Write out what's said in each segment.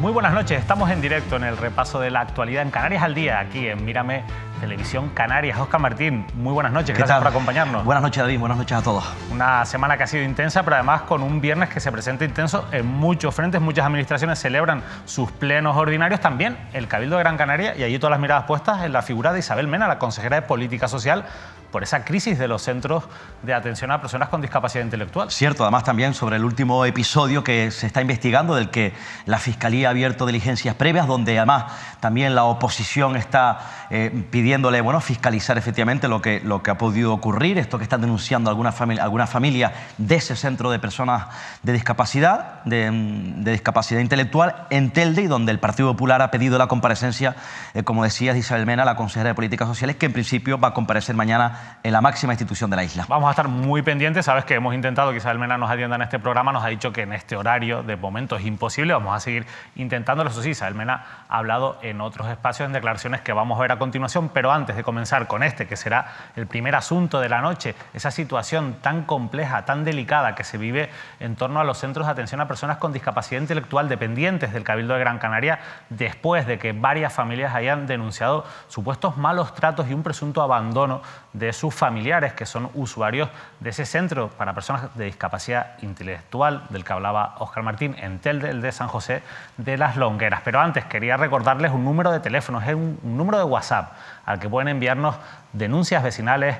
Muy buenas noches, estamos en directo en el repaso de la actualidad en Canarias al Día, aquí en Mírame Televisión Canarias. Óscar Martín, muy buenas noches, gracias por acompañarnos. Buenas noches, David, buenas noches a todos. Una semana que ha sido intensa, pero además con un viernes que se presenta intenso en muchos frentes. Muchas administraciones celebran sus plenos ordinarios, también el Cabildo de Gran Canaria, y allí todas las miradas puestas en la figura de Isabel Mena, la consejera de Política Social, por esa crisis de los centros de atención a personas con discapacidad intelectual. Cierto, además también sobre el último episodio que se está investigando, del que la Fiscalía ha abierto diligencias previas, donde además también la oposición está pidiéndole, bueno, fiscalizar efectivamente lo que ha podido ocurrir, esto que están denunciando algunas familias de ese centro de personas de discapacidad, de discapacidad intelectual en Telde, y donde el Partido Popular ha pedido la comparecencia, como decías, de Isabel Mena, la consejera de Políticas Sociales, que en principio va a comparecer mañana en la máxima institución de la isla. Vamos a estar muy pendientes. Sabes que hemos intentado que Isabel Mena nos atienda en este programa. Nos ha dicho que en este horario de momento es imposible. Vamos a seguir intentándolo. Eso sí, Isabel Mena ha hablado en otros espacios, en declaraciones que vamos a ver a continuación. Pero antes de comenzar con este, que será el primer asunto de la noche, esa situación tan compleja, tan delicada que se vive en torno a los centros de atención a personas con discapacidad intelectual dependientes del Cabildo de Gran Canaria, después de que varias familias hayan denunciado supuestos malos tratos y un presunto abandono de sus familiares, que son usuarios de ese centro para personas de discapacidad intelectual del que hablaba Óscar Martín en Telde, el de San José de las Longueras. Pero antes quería recordarles un número de teléfono, es un número de WhatsApp al que pueden enviarnos denuncias vecinales,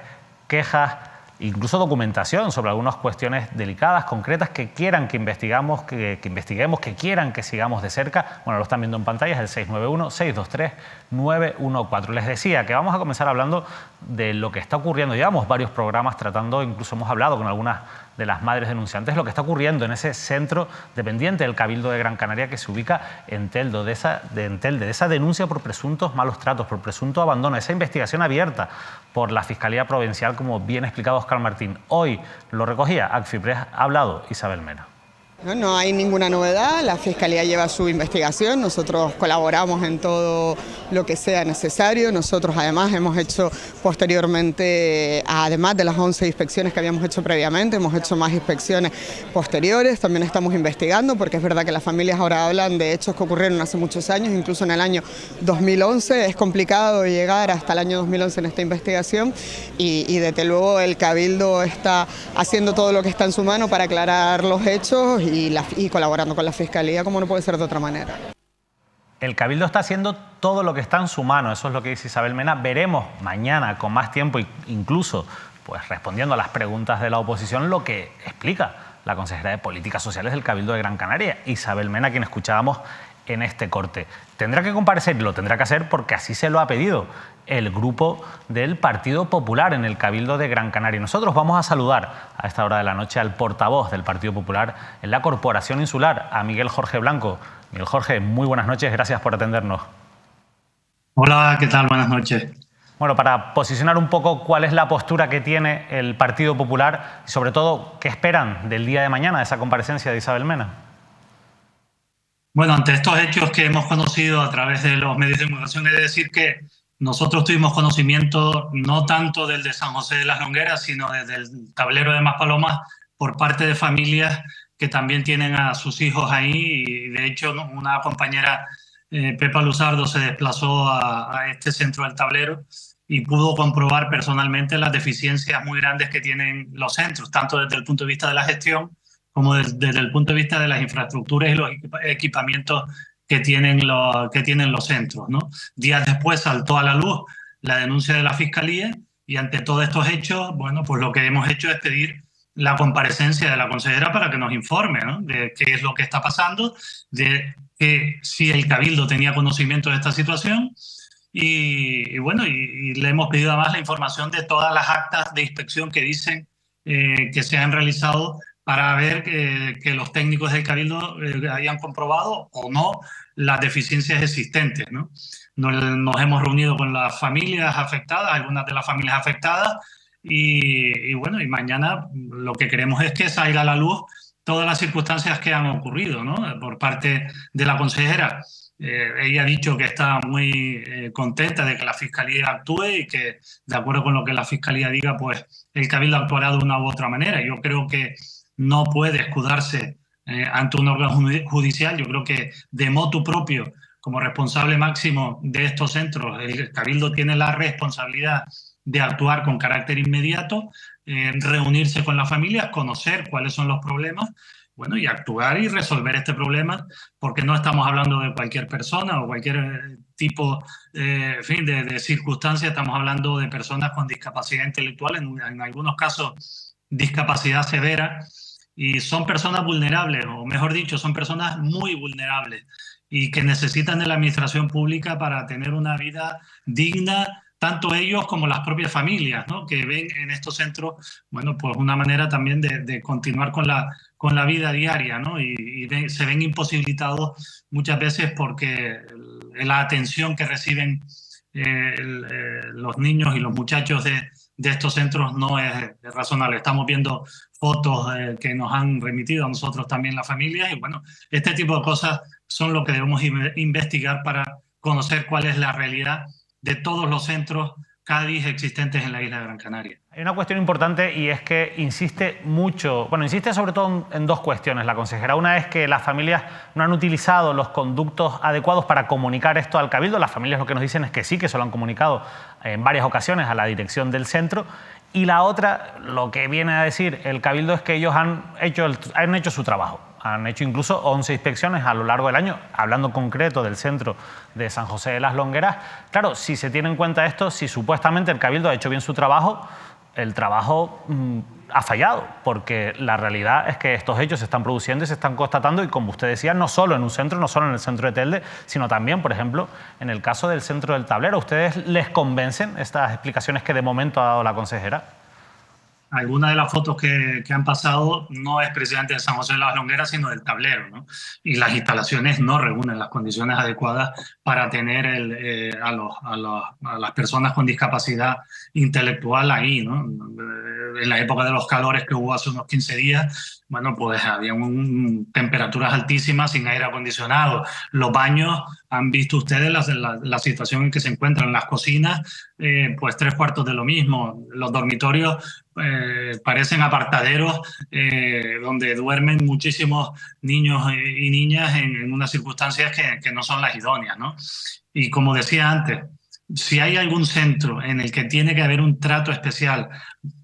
quejas, incluso documentación sobre algunas cuestiones delicadas, concretas, que quieran que investiguemos, que quieran que sigamos de cerca. Bueno, lo están viendo en pantalla, es el 691-623-914. Les decía que vamos a comenzar hablando de lo que está ocurriendo. Llevamos varios programas tratando, incluso hemos hablado con algunas de las madres denunciantes, lo que está ocurriendo en ese centro dependiente del Cabildo de Gran Canaria que se ubica en Telde, de esa denuncia por presuntos malos tratos, por presunto abandono, esa investigación abierta por la Fiscalía Provincial, como bien ha explicado Óscar Martín. Hoy lo recogía Acfipress, ha hablado Isabel Mena. No hay ninguna novedad, la Fiscalía lleva su investigación, nosotros colaboramos en todo lo que sea necesario. Nosotros además hemos hecho posteriormente, además de las 11 inspecciones que habíamos hecho previamente, hemos hecho más inspecciones posteriores. También estamos investigando, porque es verdad que las familias ahora hablan de hechos que ocurrieron hace muchos años, incluso en el año 2011. Es complicado llegar hasta el año 2011 en esta investigación y desde luego el Cabildo está haciendo todo lo que está en su mano para aclarar los hechos y colaborando con la Fiscalía, como no puede ser de otra manera. El Cabildo está haciendo todo lo que está en su mano, eso es lo que dice Isabel Mena. Veremos mañana con más tiempo, incluso pues respondiendo a las preguntas de la oposición, lo que explica la consejera de Políticas Sociales del Cabildo de Gran Canaria, Isabel Mena, quien escuchábamos en este corte. Tendrá que comparecer y lo tendrá que hacer porque así se lo ha pedido el grupo del Partido Popular en el Cabildo de Gran Canaria. Nosotros vamos a saludar a esta hora de la noche al portavoz del Partido Popular en la Corporación Insular, a Miguel Jorge Blanco. Miguel Jorge, muy buenas noches, gracias por atendernos. Hola, ¿qué tal? Buenas noches. Bueno, para posicionar un poco cuál es la postura que tiene el Partido Popular y sobre todo qué esperan del día de mañana, de esa comparecencia de Isabel Mena. Bueno, ante estos hechos que hemos conocido a través de los medios de comunicación, he de decir que nosotros tuvimos conocimiento no tanto del de San José de las Longueras, sino desde el tablero de Maspalomas, por parte de familias que también tienen a sus hijos ahí. Y de hecho, una compañera, Pepa Luzardo, se desplazó a este centro del tablero y pudo comprobar personalmente las deficiencias muy grandes que tienen los centros, tanto desde el punto de vista de la gestión como desde el punto de vista de las infraestructuras y los equipamientos que tienen los centros, ¿no? Días después saltó a la luz la denuncia de la Fiscalía y ante todos estos hechos, bueno, pues lo que hemos hecho es pedir la comparecencia de la consejera para que nos informe, ¿no?, de qué es lo que está pasando, de que si el Cabildo tenía conocimiento de esta situación y le hemos pedido además la información de todas las actas de inspección que dicen que se han realizado para ver que los técnicos del Cabildo hayan comprobado o no las deficiencias existentes, ¿no? Nos hemos reunido con las familias afectadas, algunas de las familias afectadas, y mañana lo que queremos es que salga a la luz todas las circunstancias que han ocurrido, ¿no?, por parte de la consejera. Ella ha dicho que está muy contenta de que la Fiscalía actúe y que, de acuerdo con lo que la Fiscalía diga, pues el Cabildo actuará de una u otra manera. Yo creo que no puede escudarse ante un órgano judicial. Yo creo que de motu propio, como responsable máximo de estos centros, el Cabildo tiene la responsabilidad de actuar con carácter inmediato, reunirse con las familias, conocer cuáles son los problemas, bueno, y actuar y resolver este problema, porque no estamos hablando de cualquier persona o cualquier tipo en fin, de circunstancia. Estamos hablando de personas con discapacidad intelectual, en algunos casos discapacidad severa, y son personas vulnerables, o mejor dicho, son personas muy vulnerables y que necesitan de la administración pública para tener una vida digna, tanto ellos como las propias familias, ¿no? Que ven en estos centros, bueno, pues una manera también de continuar con la vida diaria, ¿no? Y se ven imposibilitados muchas veces porque la atención que reciben los niños y los muchachos de estos centros no es razonable. Estamos viendo fotos que nos han remitido a nosotros también las familias, y bueno, este tipo de cosas son lo que debemos investigar para conocer cuál es la realidad de todos los centros Cádiz existentes en la isla de Gran Canaria. Hay una cuestión importante, y es que insiste mucho, bueno, insiste sobre todo en dos cuestiones la consejera. Una es que las familias no han utilizado los conductos adecuados para comunicar esto al Cabildo. Las familias lo que nos dicen es que sí, que se lo han comunicado en varias ocasiones a la dirección del centro. Y la otra, lo que viene a decir el Cabildo, es que ellos han hecho su trabajo. Han hecho incluso 11 inspecciones a lo largo del año, hablando en concreto del centro de San José de las Longueras. Claro, si se tiene en cuenta esto, si supuestamente el Cabildo ha hecho bien su trabajo, el trabajo ha fallado, porque la realidad es que estos hechos se están produciendo y se están constatando, y como usted decía, no solo en un centro, no solo en el centro de Telde, sino también, por ejemplo, en el caso del centro del Tablero. ¿Ustedes les convencen estas explicaciones que de momento ha dado la consejera? Algunas de las fotos que han pasado no es precisamente de San José de las Longueras, sino del Tablero, ¿no? Y las instalaciones no reúnen las condiciones adecuadas para tener a las personas con discapacidad intelectual ahí, ¿no? En la época de los calores que hubo hace unos 15 días, bueno, pues había temperaturas altísimas, sin aire acondicionado. Los baños, han visto ustedes la situación en que se encuentran. Las cocinas, pues 3/4 de lo mismo. Los dormitorios parecen apartaderos donde duermen muchísimos niños y niñas en unas circunstancias que no son las idóneas, ¿no? Y como decía antes, si hay algún centro en el que tiene que haber un trato especial,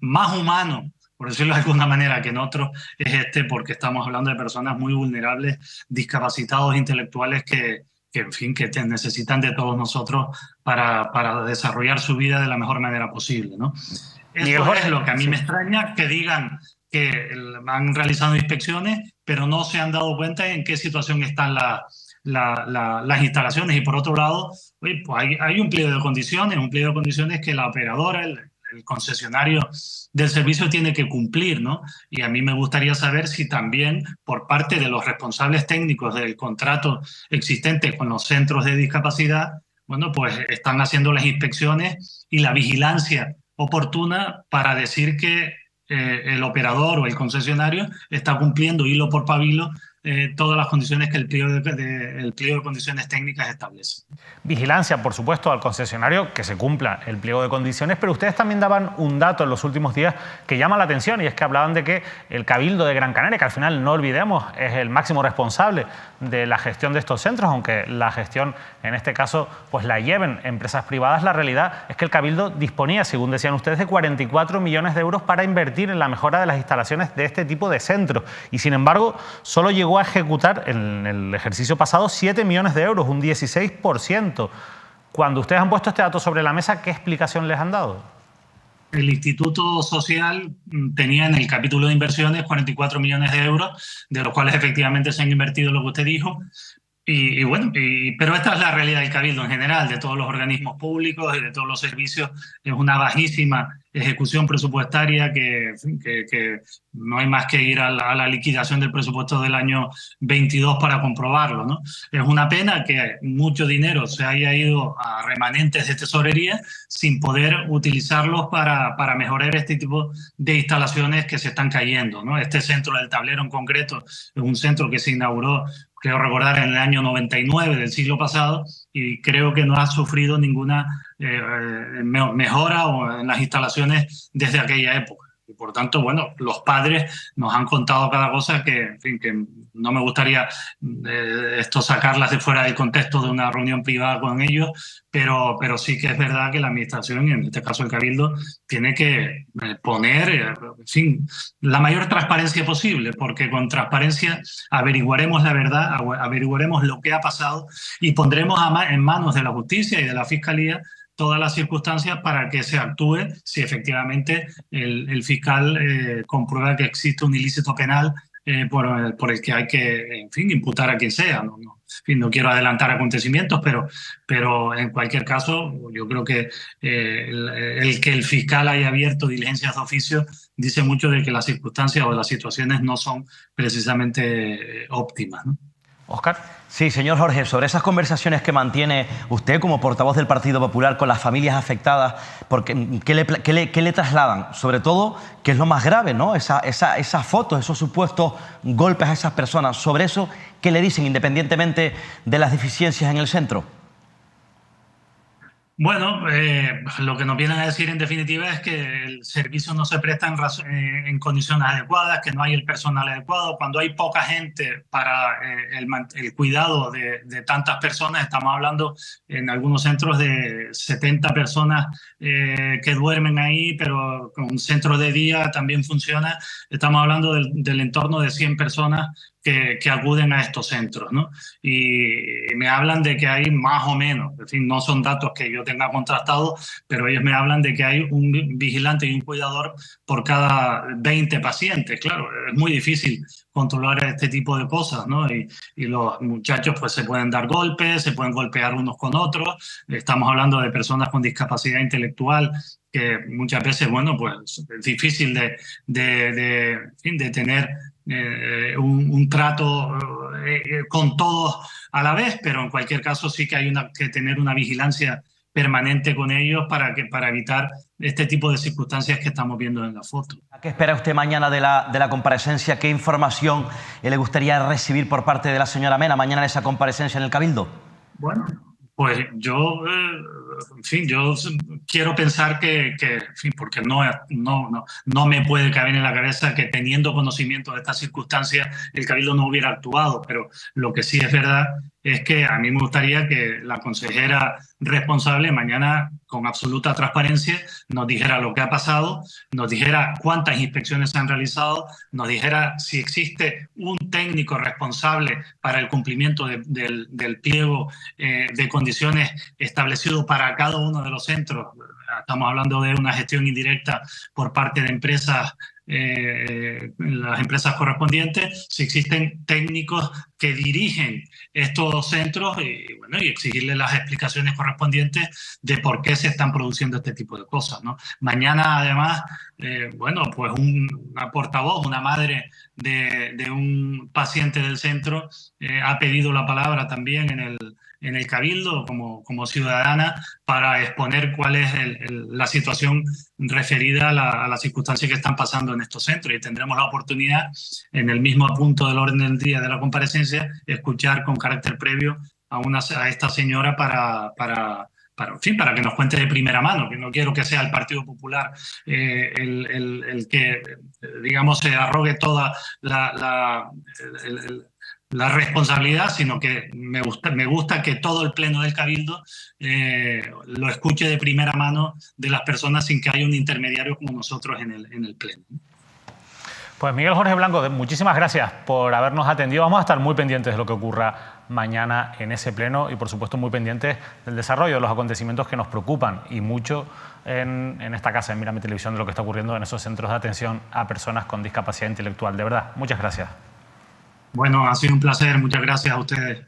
más humano, por decirlo de alguna manera, que en otros, es este, porque estamos hablando de personas muy vulnerables, discapacitados intelectuales que en fin, que necesitan de todos nosotros para desarrollar su vida de la mejor manera posible, ¿no? Eso es lo que a mí me extraña, que digan que han realizado inspecciones, pero no se han dado cuenta en qué situación están las instalaciones. Y por otro lado, oye, pues hay un pliego de condiciones que la operadora, el concesionario del servicio tiene que cumplir, ¿no? Y a mí me gustaría saber si también por parte de los responsables técnicos del contrato existente con los centros de discapacidad, bueno, pues están haciendo las inspecciones y la vigilancia oportuna para decir que el operador o el concesionario está cumpliendo hilo por pabilo todas las condiciones que el pliego de condiciones técnicas establece. Vigilancia, por supuesto, al concesionario, que se cumpla el pliego de condiciones, pero ustedes también daban un dato en los últimos días que llama la atención, y es que hablaban de que el Cabildo de Gran Canaria, que al final, no olvidemos, es el máximo responsable de la gestión de estos centros, aunque la gestión en este caso pues la lleven empresas privadas, la realidad es que el Cabildo disponía, según decían ustedes, de 44 millones de euros para invertir en la mejora de las instalaciones de este tipo de centros, y sin embargo solo llegó a ejecutar en el ejercicio pasado 7 millones de euros, un 16%. Cuando ustedes han puesto este dato sobre la mesa, ¿qué explicación les han dado? El Instituto Social tenía en el capítulo de inversiones 44 millones de euros, de los cuales efectivamente se han invertido lo que usted dijo. Pero esta es la realidad del Cabildo en general, de todos los organismos públicos y de todos los servicios. Es una bajísima ejecución presupuestaria que no hay más que ir a la liquidación del presupuesto del año 22 para comprobarlo, ¿no? Es una pena que mucho dinero se haya ido a remanentes de tesorería sin poder utilizarlos para mejorar este tipo de instalaciones que se están cayendo, ¿no? Este centro del Tablero en concreto es un centro que se inauguró, creo recordar, en el año 99 del siglo pasado, y creo que no ha sufrido ninguna mejora en las instalaciones desde aquella época. Y por tanto, bueno, los padres nos han contado cada cosa que, en fin, que no me gustaría esto sacarlas de fuera del contexto de una reunión privada con ellos, pero sí que es verdad que la administración, y en este caso el Cabildo, tiene que poner, en fin, la mayor transparencia posible, porque con transparencia averiguaremos la verdad, averiguaremos lo que ha pasado y pondremos en manos de la justicia y de la fiscalía todas las circunstancias para que se actúe si efectivamente el fiscal comprueba que existe un ilícito penal por el que hay que, en fin, imputar a quien sea. En fin, no quiero adelantar acontecimientos, pero en cualquier caso, yo creo que el que el fiscal haya abierto diligencias de oficio dice mucho de que las circunstancias o las situaciones no son precisamente óptimas, ¿no? Óscar. Sí, señor Jorge, sobre esas conversaciones que mantiene usted como portavoz del Partido Popular con las familias afectadas, porque, ¿qué le trasladan? Sobre todo, ¿qué es lo más grave, ¿no? Esas fotos, esos supuestos golpes a esas personas. Sobre eso, ¿qué le dicen independientemente de las deficiencias en el centro? Bueno, lo que nos vienen a decir en definitiva es que el servicio no se presta en condiciones adecuadas, que no hay el personal adecuado. Cuando hay poca gente para el cuidado de tantas personas, estamos hablando en algunos centros de 70 personas que duermen ahí, pero con un centro de día también funciona. Estamos hablando del entorno de 100 personas que acuden a estos centros, ¿no? Y me hablan de que hay más o menos, en fin, no son datos que yo tenga contrastados, pero ellos me hablan de que hay un vigilante y un cuidador por cada 20 pacientes. Claro, es muy difícil controlar este tipo de cosas, ¿no? Y los muchachos pues se pueden dar golpes, se pueden golpear unos con otros. Estamos hablando de personas con discapacidad intelectual que muchas veces, bueno, pues es difícil de tener un trato con todos a la vez, pero en cualquier caso sí que hay que tener una vigilancia permanente con ellos para evitar este tipo de circunstancias que estamos viendo en la foto. ¿Qué espera usted mañana de la comparecencia? ¿Qué información le gustaría recibir por parte de la señora Mena mañana en esa comparecencia en el Cabildo? Bueno, pues yo, en fin, yo quiero pensar que en fin, porque no me puede caber en la cabeza que teniendo conocimiento de estas circunstancias el Cabildo no hubiera actuado, pero lo que sí es verdad es que a mí me gustaría que la consejera responsable mañana, con absoluta transparencia, nos dijera lo que ha pasado, nos dijera cuántas inspecciones se han realizado, nos dijera si existe un técnico responsable para el cumplimiento del pliego de condiciones establecido para cada uno de los centros. Estamos hablando de una gestión indirecta por parte de empresas, las empresas correspondientes, si existen técnicos que dirigen estos centros y exigirles las explicaciones correspondientes de por qué se están produciendo este tipo de cosas, ¿no? Mañana, además, pues una portavoz, una madre de un paciente del centro ha pedido la palabra también en el Cabildo como ciudadana para exponer cuál es la situación referida a las circunstancias que están pasando en estos centros, y tendremos la oportunidad en el mismo punto del orden del día de la comparecencia escuchar con carácter previo a esta señora para que nos cuente de primera mano, que no quiero que sea el Partido Popular el que, digamos, se arrogue toda la responsabilidad, sino que me gusta que todo el Pleno del Cabildo lo escuche de primera mano de las personas sin que haya un intermediario como nosotros en el Pleno. Pues Miguel Jorge Blanco, muchísimas gracias por habernos atendido. Vamos a estar muy pendientes de lo que ocurra mañana en ese pleno y, por supuesto, muy pendientes del desarrollo de los acontecimientos que nos preocupan y mucho en esta casa, en Mírame Televisión, de lo que está ocurriendo en esos centros de atención a personas con discapacidad intelectual. De verdad, muchas gracias. Bueno, ha sido un placer. Muchas gracias a ustedes.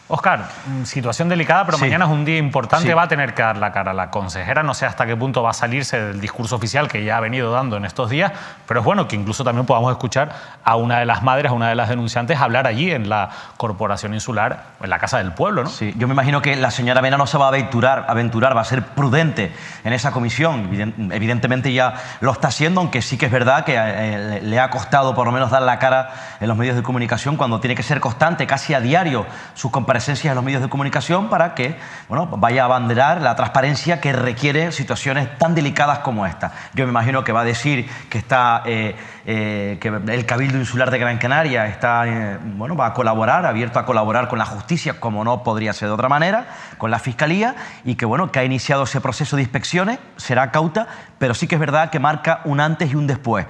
Óscar, situación delicada, pero sí, mañana es un día importante, sí, va a tener que dar la cara la consejera. No sé hasta qué punto va a salirse del discurso oficial que ya ha venido dando en estos días, pero es bueno que incluso también podamos escuchar a una de las madres, a una de las denunciantes, hablar allí en la Corporación Insular, en la Casa del Pueblo, ¿no? Sí, yo me imagino que la señora Mena no se va a aventurar, va a ser prudente en esa comisión. Evidentemente ya lo está haciendo, aunque sí que es verdad que le ha costado por lo menos dar la cara en los medios de comunicación cuando tiene que ser constante, casi a diario, sus comparecencias comparecencias en los medios de comunicación para que, bueno, vaya a abanderar la transparencia que requiere situaciones tan delicadas como esta. Yo me imagino que va a decir que está que el Cabildo Insular de Gran Canaria está, bueno, va a colaborar, abierto a colaborar con la justicia, como no podría ser de otra manera, con la Fiscalía, y que, bueno, que ha iniciado ese proceso de inspecciones, será cauta, pero sí que es verdad que marca un antes y un después.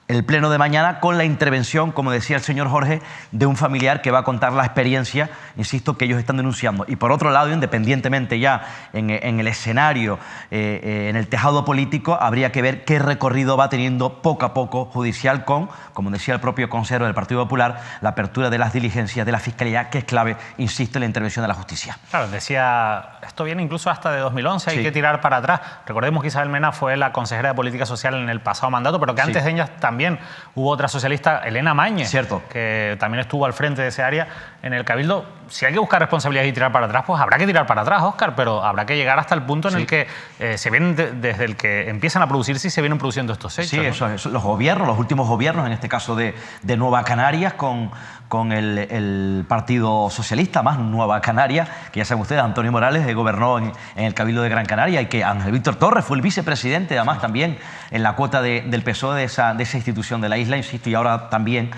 El pleno de mañana con la intervención, como decía el señor Jorge, de un familiar que va a contar la experiencia, insisto, que ellos están denunciando. Y por otro lado, independientemente ya en el escenario, en el tejado político, habría que ver qué recorrido va teniendo poco a poco judicial con, como decía el propio consejero del Partido Popular, la apertura de las diligencias de la Fiscalía, que es clave, insisto, en la intervención de la justicia. Claro, decía, esto viene incluso hasta de 2011, hay Sí. que tirar para atrás. Recordemos que Isabel Mena fue la consejera de Política Social en el pasado mandato, pero que antes Sí. de ella también hubo otra socialista, Elena Mañez, Cierto. que también estuvo al frente de ese área en el Cabildo. Si hay que buscar responsabilidades y tirar para atrás, pues habrá que tirar para atrás, Óscar, pero habrá que llegar hasta el punto en Sí. el que se vienen, desde el que empiezan a producirse y se vienen produciendo estos hechos. Sí, ¿no? eso, los gobiernos, los últimos gobiernos, en este caso de Nueva Canarias, con el Partido Socialista, más Nueva Canaria, que ya saben ustedes, Antonio Morales gobernó en el Cabildo de Gran Canaria, y que Ángel Víctor Torres fue el vicepresidente, además también en la cuota del PSOE de esa institución de la isla, insisto, y ahora también,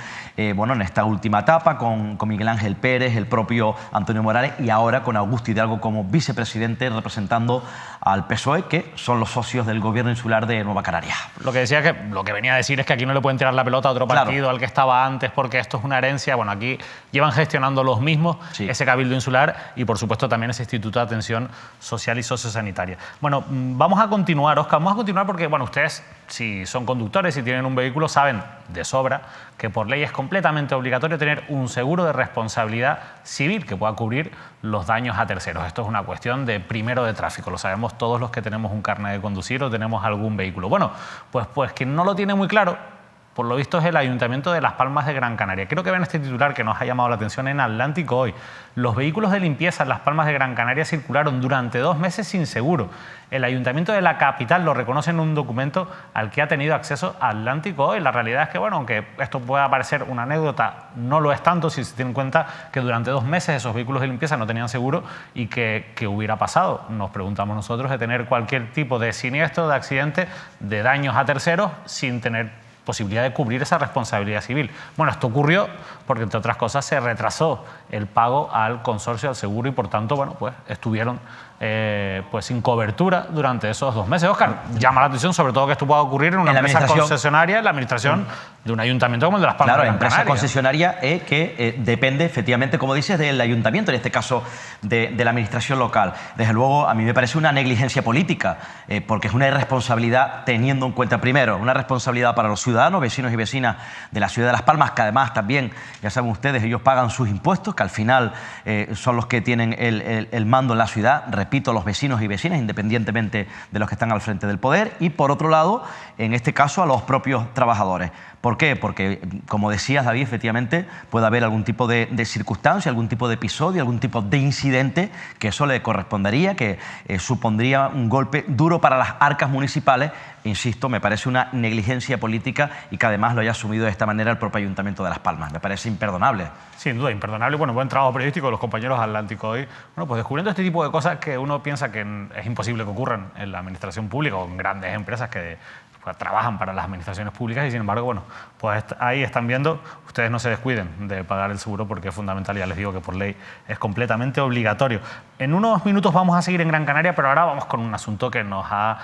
bueno, en esta última etapa con Miguel Ángel Pérez, el propio Antonio Morales, y ahora con Augusto Hidalgo como vicepresidente representando al PSOE, que son los socios del gobierno insular de Nueva Canaria. Lo que venía a decir es que aquí no le pueden tirar la pelota a otro Claro. partido, al que estaba antes, porque esto es una herencia. Bueno, aquí llevan gestionando los mismos, Sí. ese Cabildo Insular y, por supuesto, también ese Instituto de Atención Social y Sociosanitaria. Bueno, vamos a continuar, Óscar, vamos a continuar porque, bueno, ustedes, si son conductores y tienen un vehículo, saben de sobra que por ley es completamente obligatorio tener un seguro de responsabilidad civil que pueda cubrir los daños a terceros. Esto es una cuestión de primero de tráfico, lo sabemos todos los que tenemos un carnet de conducir o tenemos algún vehículo. Bueno, pues quien no lo tiene muy claro, por lo visto, es el Ayuntamiento de Las Palmas de Gran Canaria. Creo que ven este titular que nos ha llamado la atención en Atlántico hoy. Los vehículos de limpieza en Las Palmas de Gran Canaria circularon durante 2 meses sin seguro. El Ayuntamiento de la capital lo reconoce en un documento al que ha tenido acceso Atlántico hoy. La realidad es que, bueno, aunque esto pueda parecer una anécdota, no lo es tanto si se tiene en cuenta que durante 2 meses esos vehículos de limpieza no tenían seguro y que hubiera pasado. Nos preguntamos nosotros de tener cualquier tipo de siniestro, de accidente, de daños a terceros sin tener posibilidad de cubrir esa responsabilidad civil. Bueno, esto ocurrió porque, entre otras cosas, se retrasó el pago al consorcio del seguro y, por tanto, bueno, pues estuvieron pues sin cobertura durante esos 2 meses. Óscar, llama la atención sobre todo que esto pueda ocurrir en una empresa concesionaria, en la administración de un ayuntamiento como el de Las Palmas de Gran Canaria. Claro, empresa concesionaria que depende, efectivamente, como dices, del ayuntamiento, en este caso de la administración local. Desde luego, a mí me parece una negligencia política, porque es una irresponsabilidad teniendo en cuenta, primero, una responsabilidad para los ciudadanos, vecinos y vecinas de la ciudad de Las Palmas, que además también, ya saben ustedes, ellos pagan sus impuestos, que al final son los que tienen el mando en la ciudad, repito, los vecinos y vecinas, independientemente de los que están al frente del poder, y por otro lado, en este caso, a los propios trabajadores. ¿Por qué? Porque, como decías, David, efectivamente puede haber algún tipo de circunstancia, algún tipo de episodio, algún tipo de incidente que eso le correspondería, que supondría un golpe duro para las arcas municipales. Insisto, me parece una negligencia política y que además lo haya asumido de esta manera el propio Ayuntamiento de Las Palmas. Me parece imperdonable. Sin duda, imperdonable. Bueno, buen trabajo periodístico de los compañeros Atlántico hoy. Bueno, pues descubriendo este tipo de cosas que uno piensa que es imposible que ocurran en la administración pública o en grandes empresas que trabajan para las administraciones públicas y, sin embargo, bueno, pues ahí están viendo, ustedes no se descuiden de pagar el seguro porque es fundamental, ya les digo que por ley es completamente obligatorio. En unos minutos vamos a seguir en Gran Canaria, pero ahora vamos con un asunto que nos ha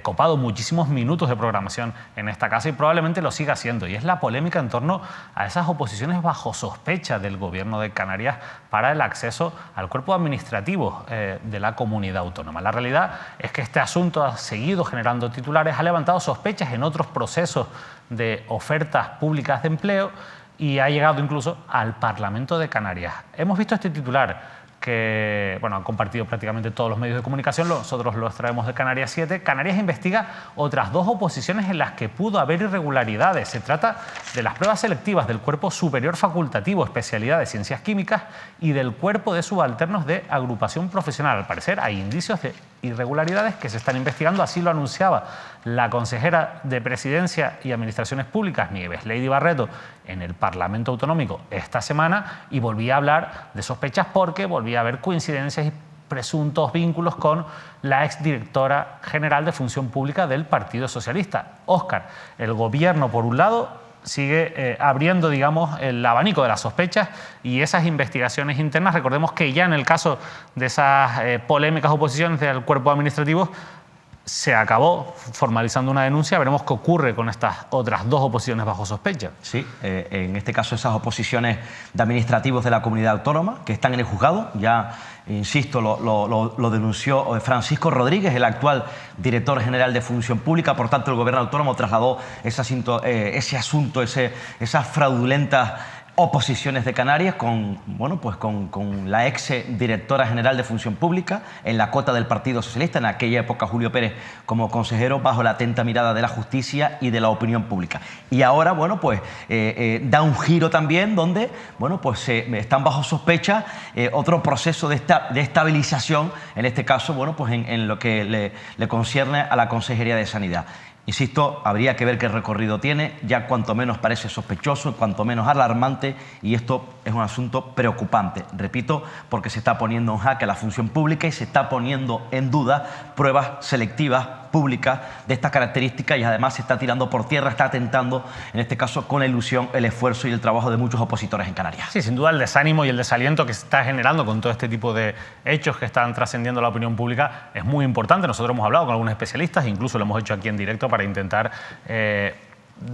copado muchísimos minutos de programación en esta casa y probablemente lo siga haciendo, y es la polémica en torno a esas oposiciones bajo sospecha del Gobierno de Canarias para el acceso al cuerpo administrativo de la comunidad autónoma. La realidad es que este asunto ha seguido generando titulares, ha levantado sospechas en otros procesos de ofertas públicas de empleo y ha llegado incluso al Parlamento de Canarias. Hemos visto este titular que, bueno, han compartido prácticamente todos los medios de comunicación, nosotros los traemos de Canarias 7. Canarias investiga otras 2 oposiciones en las que pudo haber irregularidades. Se trata de las pruebas selectivas del Cuerpo Superior Facultativo, especialidad de Ciencias Químicas, y del Cuerpo de Subalternos de Agrupación Profesional. Al parecer hay indicios de irregularidades que se están investigando. Así lo anunciaba la consejera de Presidencia y Administraciones Públicas, Nieves Lady Barreto, en el Parlamento Autonómico esta semana, y volvía a hablar de sospechas porque volvía a haber coincidencias y presuntos vínculos con la exdirectora general de Función Pública del Partido Socialista. Óscar, el gobierno, por un lado, sigue abriendo, digamos, el abanico de las sospechas y esas investigaciones internas. Recordemos que ya en el caso de esas polémicas oposiciones del cuerpo administrativo se acabó formalizando una denuncia. Veremos qué ocurre con estas otras dos oposiciones bajo sospecha. Sí, en este caso esas oposiciones de administrativos de la comunidad autónoma que están en el juzgado. Ya, insisto, lo denunció Francisco Rodríguez, el actual director general de Función Pública. Por tanto, el gobierno autónomo trasladó esas fraudulentas oposiciones de Canarias con la ex directora general de Función Pública en la cota del Partido Socialista, en aquella época Julio Pérez como consejero, bajo la atenta mirada de la justicia y de la opinión pública. Y ahora, da un giro también donde, están bajo sospecha otro proceso de estabilización, en este caso, en lo que le concierne a la Consejería de Sanidad. Insisto, habría que ver qué recorrido tiene, ya cuanto menos parece sospechoso, cuanto menos alarmante, y esto es un asunto preocupante, repito, porque se está poniendo en jaque la función pública y se está poniendo en duda pruebas selectivas públicas de estas características, y además se está tirando por tierra, está atentando, en este caso, con la ilusión, el esfuerzo y el trabajo de muchos opositores en Canarias. Sí, sin duda el desánimo y el desaliento que se está generando con todo este tipo de hechos que están trascendiendo la opinión pública es muy importante. Nosotros hemos hablado con algunos especialistas, incluso lo hemos hecho aquí en directo para intentar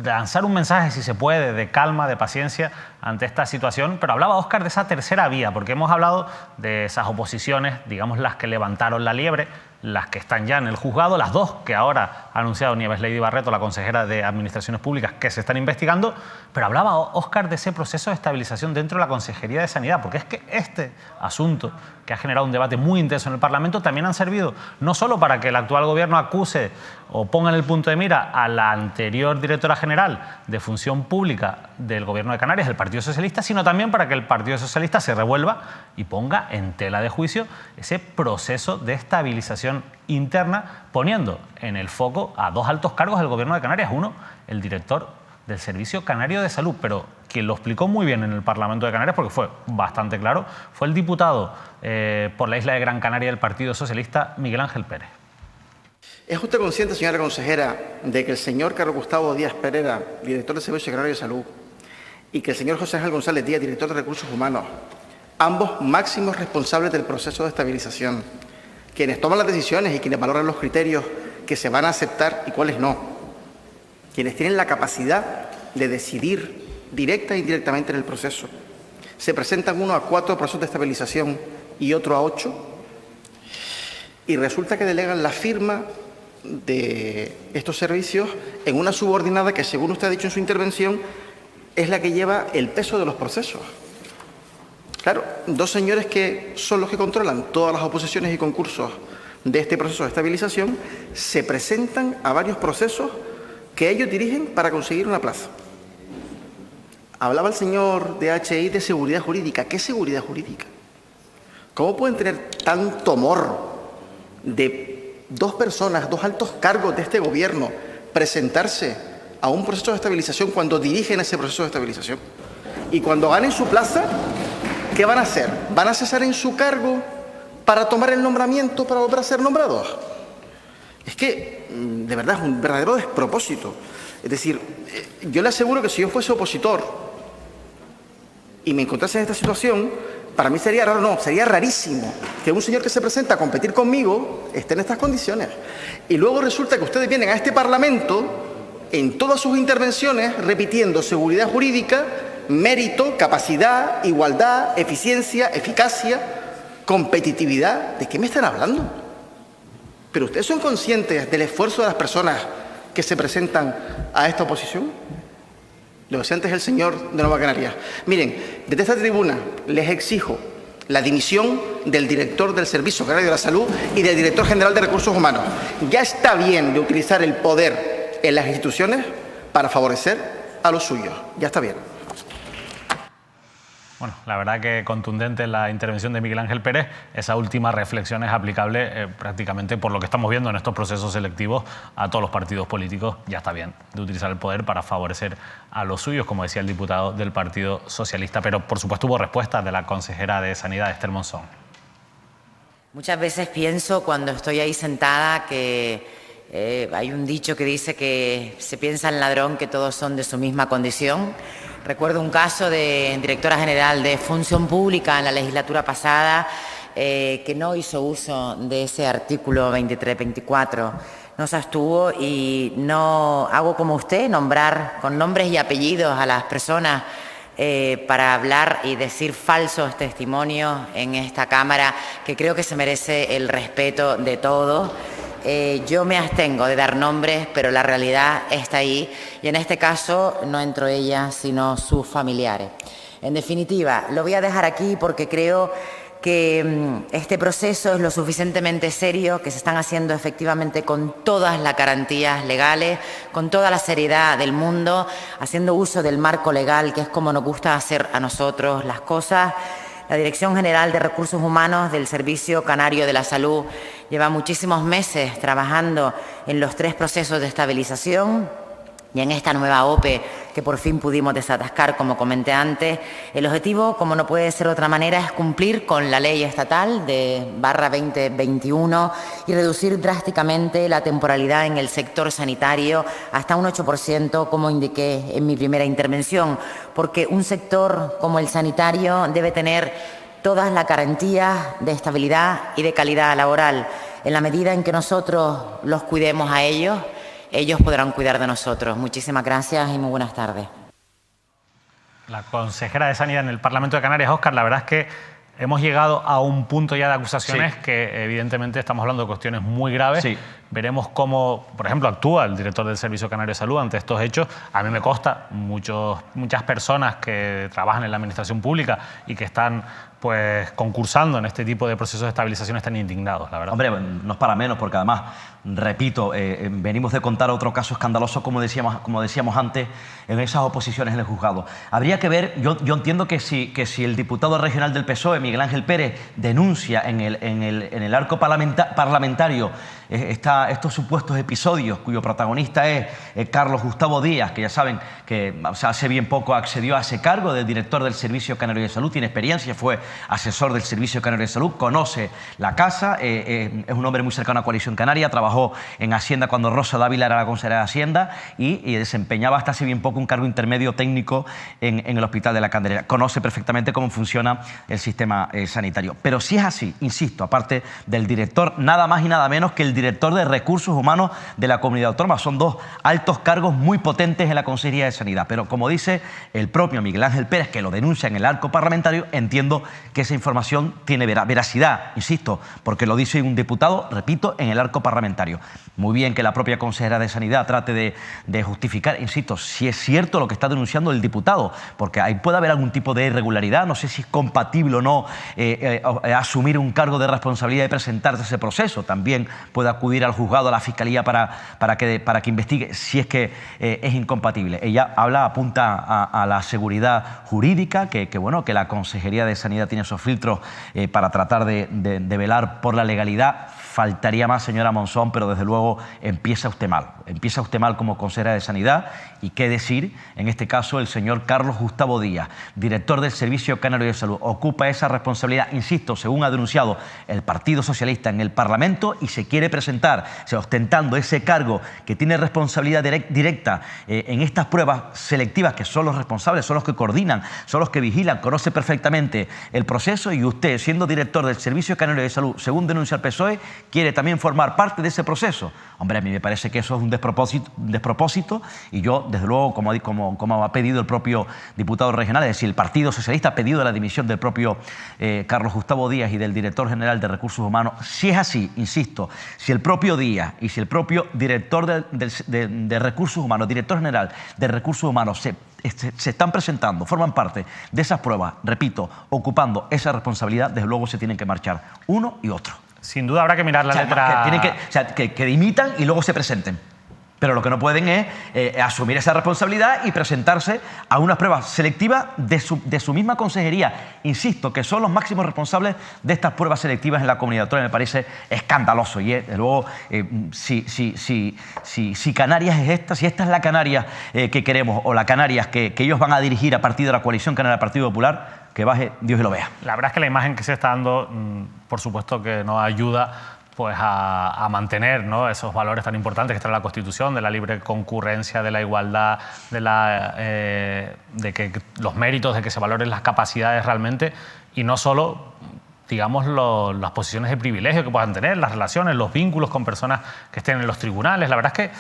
lanzar un mensaje, si se puede, de calma, de paciencia ante esta situación. Pero hablaba Óscar de esa tercera vía, porque hemos hablado de esas oposiciones, digamos, las que levantaron la liebre, las que están ya en el juzgado, las dos que ahora ha anunciado Nieves Lady Barreto, la consejera de Administraciones Públicas, que se están investigando. Pero hablaba Óscar de ese proceso de estabilización dentro de la Consejería de Sanidad, porque es que este asunto, que ha generado un debate muy intenso en el Parlamento, también han servido no solo para que el actual gobierno acuse o ponga en el punto de mira a la anterior directora general de Función Pública del Gobierno de Canarias, el Partido Socialista, sino también para que el Partido Socialista se revuelva y ponga en tela de juicio ese proceso de estabilización interna, poniendo en el foco a dos altos cargos del Gobierno de Canarias. Uno, el director del Servicio Canario de Salud, pero quien lo explicó muy bien en el Parlamento de Canarias, porque fue bastante claro, fue el diputado por la isla de Gran Canaria del Partido Socialista, Miguel Ángel Pérez. ¿Es usted consciente, señora consejera, de que el señor Carlos Gustavo Díaz Pereira, director del Servicio Canario de Salud, y que el señor José Ángel González Díaz, director de Recursos Humanos, ambos máximos responsables del proceso de estabilización, quienes toman las decisiones y quienes valoran los criterios que se van a aceptar y cuáles no, quienes tienen la capacidad de decidir directa e indirectamente en el proceso, se presentan uno a 4 procesos de estabilización y otro a 8, y resulta que delegan la firma de estos servicios en una subordinada que, según usted ha dicho en su intervención, es la que lleva el peso de los procesos. Claro, dos señores que son los que controlan todas las oposiciones y concursos de este proceso de estabilización se presentan a varios procesos que ellos dirigen para conseguir una plaza. Hablaba el señor de HI de seguridad jurídica. ¿Qué seguridad jurídica? ¿Cómo pueden tener tanto morro de dos personas, dos altos cargos de este gobierno, presentarse a un proceso de estabilización cuando dirigen ese proceso de estabilización? Y cuando ganen su plaza, ¿qué van a hacer? ¿Van a cesar en su cargo para tomar el nombramiento para volver a ser nombrados? Es que, de verdad, es un verdadero despropósito. Es decir, yo le aseguro que si yo fuese opositor y me encontrase en esta situación, para mí sería raro, no, sería rarísimo que un señor que se presenta a competir conmigo esté en estas condiciones. Y luego resulta que ustedes vienen a este Parlamento en todas sus intervenciones repitiendo seguridad jurídica, mérito, capacidad, igualdad, eficiencia, eficacia, competitividad. ¿De qué me están hablando? ¿Pero ustedes son conscientes del esfuerzo de las personas que se presentan a esta oposición? Lo decía antes el señor de Nueva Canarias. Miren, desde esta tribuna les exijo la dimisión del director del Servicio Canario de la Salud y del director general de Recursos Humanos. Ya está bien de utilizar el poder en las instituciones para favorecer a los suyos. Ya está bien. Bueno, la verdad que contundente la intervención de Miguel Ángel Pérez. Esa última reflexión es aplicable prácticamente por lo que estamos viendo en estos procesos selectivos a todos los partidos políticos. Ya está bien de utilizar el poder para favorecer a los suyos, como decía el diputado del Partido Socialista. Pero, por supuesto, hubo respuesta de la consejera de Sanidad, Esther Monzón. Muchas veces pienso cuando estoy ahí sentada que hay un dicho que dice que se piensa en ladrón que todos son de su misma condición. Recuerdo un caso de directora general de Función Pública en la legislatura pasada que no hizo uso de ese artículo 23-24, no se abstuvo y no hago como usted, nombrar con nombres y apellidos a las personas para hablar y decir falsos testimonios en esta Cámara, que creo que se merece el respeto de todos. Yo me abstengo de dar nombres, pero la realidad está ahí y en este caso no entro ella, sino sus familiares. En definitiva, lo voy a dejar aquí porque creo que este proceso es lo suficientemente serio, que se están haciendo efectivamente con todas las garantías legales, con toda la seriedad del mundo, haciendo uso del marco legal, que es como nos gusta hacer a nosotros las cosas. La Dirección General de Recursos Humanos del Servicio Canario de la Salud lleva muchísimos meses trabajando en los 3 procesos de estabilización y en esta nueva OPE que por fin pudimos desatascar, como comenté antes. El objetivo, como no puede ser de otra manera, es cumplir con la ley estatal de /2021 y reducir drásticamente la temporalidad en el sector sanitario hasta un 8%, como indiqué en mi primera intervención, porque un sector como el sanitario debe tener todas las garantías de estabilidad y de calidad laboral. En la medida en que nosotros los cuidemos a ellos podrán cuidar de nosotros. Muchísimas gracias y muy buenas tardes. La consejera de Sanidad en el Parlamento de Canarias, Óscar, la verdad es que hemos llegado a un punto ya de acusaciones que evidentemente estamos hablando de cuestiones muy graves. Sí. Veremos cómo, por ejemplo, actúa el director del Servicio Canario de Salud ante estos hechos. A mí me consta, muchas personas que trabajan en la administración pública y que están pues concursando en este tipo de procesos de estabilización están indignados, la verdad. Hombre, no es para menos, porque además, repito, venimos de contar otro caso escandaloso, como decíamos antes, en esas oposiciones en el juzgado. Habría que ver, yo entiendo que si el diputado regional del PSOE, Miguel Ángel Pérez, denuncia en el arco parlamentario estos supuestos episodios cuyo protagonista es Carlos Gustavo Díaz, que ya saben que hace bien poco accedió a ese cargo de director del Servicio Canario de Salud, tiene experiencia, fue asesor del Servicio Canario de Salud, conoce la casa, es un hombre muy cercano a Coalición Canaria, trabajó en Hacienda cuando Rosa Dávila era la consejera de Hacienda y desempeñaba hasta hace bien poco un cargo intermedio técnico en el Hospital de la Candelaria. Conoce perfectamente cómo funciona el sistema sanitario. Pero si es así, insisto, aparte del director, nada más y nada menos que el director de Recursos Humanos de la Comunidad Autónoma. Son 2 altos cargos muy potentes en la Consejería de Sanidad. Pero como dice el propio Miguel Ángel Pérez, que lo denuncia en el arco parlamentario, entiendo que esa información tiene veracidad, insisto, porque lo dice un diputado, repito, en el arco parlamentario. Muy bien que la propia consejera de Sanidad trate de justificar, insisto, si es cierto lo que está denunciando el diputado, porque ahí puede haber algún tipo de irregularidad, no sé si es compatible o no asumir un cargo de responsabilidad y presentarse a ese proceso. También puede acudir al juzgado, a la Fiscalía para que investigue si es que es incompatible. Ella apunta a la seguridad jurídica, que la Consejería de Sanidad tiene esos filtros para tratar de velar por la legalidad. Faltaría más, señora Monzón, pero desde luego empieza usted mal como consejera de Sanidad. Y qué decir, en este caso, el señor Carlos Gustavo Díaz, director del Servicio Canario de Salud, ocupa esa responsabilidad, insisto, según ha denunciado el Partido Socialista en el Parlamento, y se quiere presentar, ostentando ese cargo que tiene responsabilidad directa en estas pruebas selectivas, que son los responsables, son los que coordinan, son los que vigilan, conoce perfectamente el proceso, y usted, siendo director del Servicio Canario de Salud, según denuncia el PSOE, quiere también formar parte de ese proceso. Hombre, a mí me parece que eso es un despropósito, y yo, desde luego, como ha pedido el propio diputado regional, es decir, el Partido Socialista ha pedido la dimisión del propio Carlos Gustavo Díaz y del director general de Recursos Humanos. Si es así, insisto, si el propio Díaz y si el propio director de Recursos Humanos, director general de Recursos Humanos, se están presentando, forman parte de esas pruebas, repito, ocupando esa responsabilidad, desde luego se tienen que marchar uno y otro. Sin duda habrá que mirar la letra... Que dimitan y luego se presenten. pero lo que no pueden es asumir esa responsabilidad y presentarse a unas pruebas selectivas de su misma consejería. Insisto, que son los máximos responsables de estas pruebas selectivas en la comunidad autónoma. Me parece escandaloso. Y luego, si Canarias es esta, si esta es la Canarias que queremos, o la Canarias que ellos van a dirigir a partir de la coalición canaria del Partido Popular, que baje Dios y lo vea. La verdad es que la imagen que se está dando, por supuesto que nos ayuda pues a mantener, ¿no?, esos valores tan importantes que está en la Constitución, de la libre concurrencia, de la igualdad, de que los méritos, de que se valoren las capacidades realmente, y no solo, digamos, las posiciones de privilegio que puedan tener, las relaciones, los vínculos con personas que estén en los tribunales. La verdad es que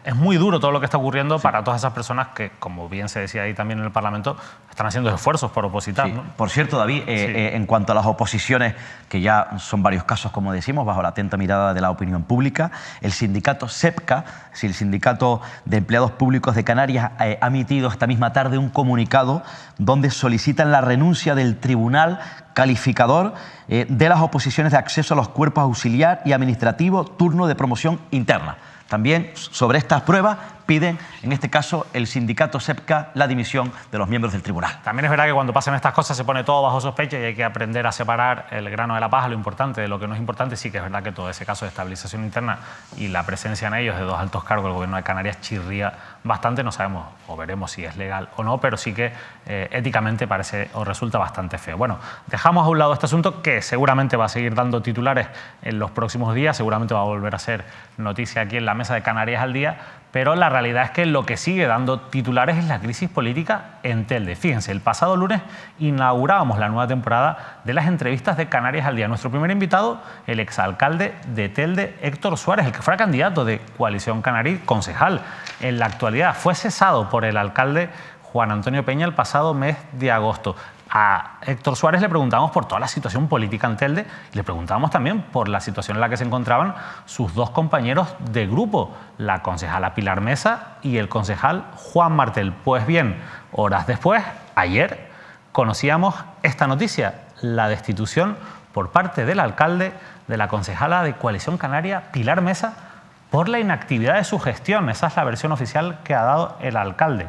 es muy duro todo lo que está ocurriendo para todas esas personas que, como bien se decía ahí también en el Parlamento, están haciendo esfuerzos por opositar. ¿No? Por cierto, David, en cuanto a las oposiciones, que ya son varios casos, como decimos, bajo la atenta mirada de la opinión pública, el sindicato SEPCA, el Sindicato de Empleados Públicos de Canarias, ha emitido esta misma tarde un comunicado donde solicitan la renuncia del Tribunal Calificador de las oposiciones de acceso a los cuerpos auxiliar y administrativo, turno de promoción interna. También sobre estas pruebas piden, en este caso, el sindicato SEPCA, la dimisión de los miembros del tribunal. También es verdad que cuando pasan estas cosas se pone todo bajo sospecha y hay que aprender a separar el grano de la paja, lo importante de lo que no es importante. Sí que es verdad que todo ese caso de estabilización interna y la presencia en ellos de dos altos cargos del Gobierno de Canarias chirría bastante. No sabemos o veremos si es legal o no, pero sí que éticamente parece o resulta bastante feo. Bueno, dejamos a un lado este asunto que seguramente va a seguir dando titulares en los próximos días, seguramente va a volver a ser noticia aquí en la mesa de Canarias al Día, pero la realidad es que lo que sigue dando titulares es la crisis política en Telde. Fíjense, el pasado lunes inaugurábamos la nueva temporada de las entrevistas de Canarias al Día. Nuestro primer invitado, el exalcalde de Telde, Héctor Suárez, el que fuera candidato de Coalición Canaria, concejal. En la actualidad fue cesado por el alcalde Juan Antonio Peña el pasado mes de agosto. A Héctor Suárez le preguntamos por toda la situación política en Telde y le preguntamos también por la situación en la que se encontraban sus dos compañeros de grupo, la concejala Pilar Mesa y el concejal Juan Martel. Pues bien, horas después, ayer, conocíamos esta noticia, la destitución por parte del alcalde de la concejala de Coalición Canaria, Pilar Mesa, por la inactividad de su gestión. Esa es la versión oficial que ha dado el alcalde.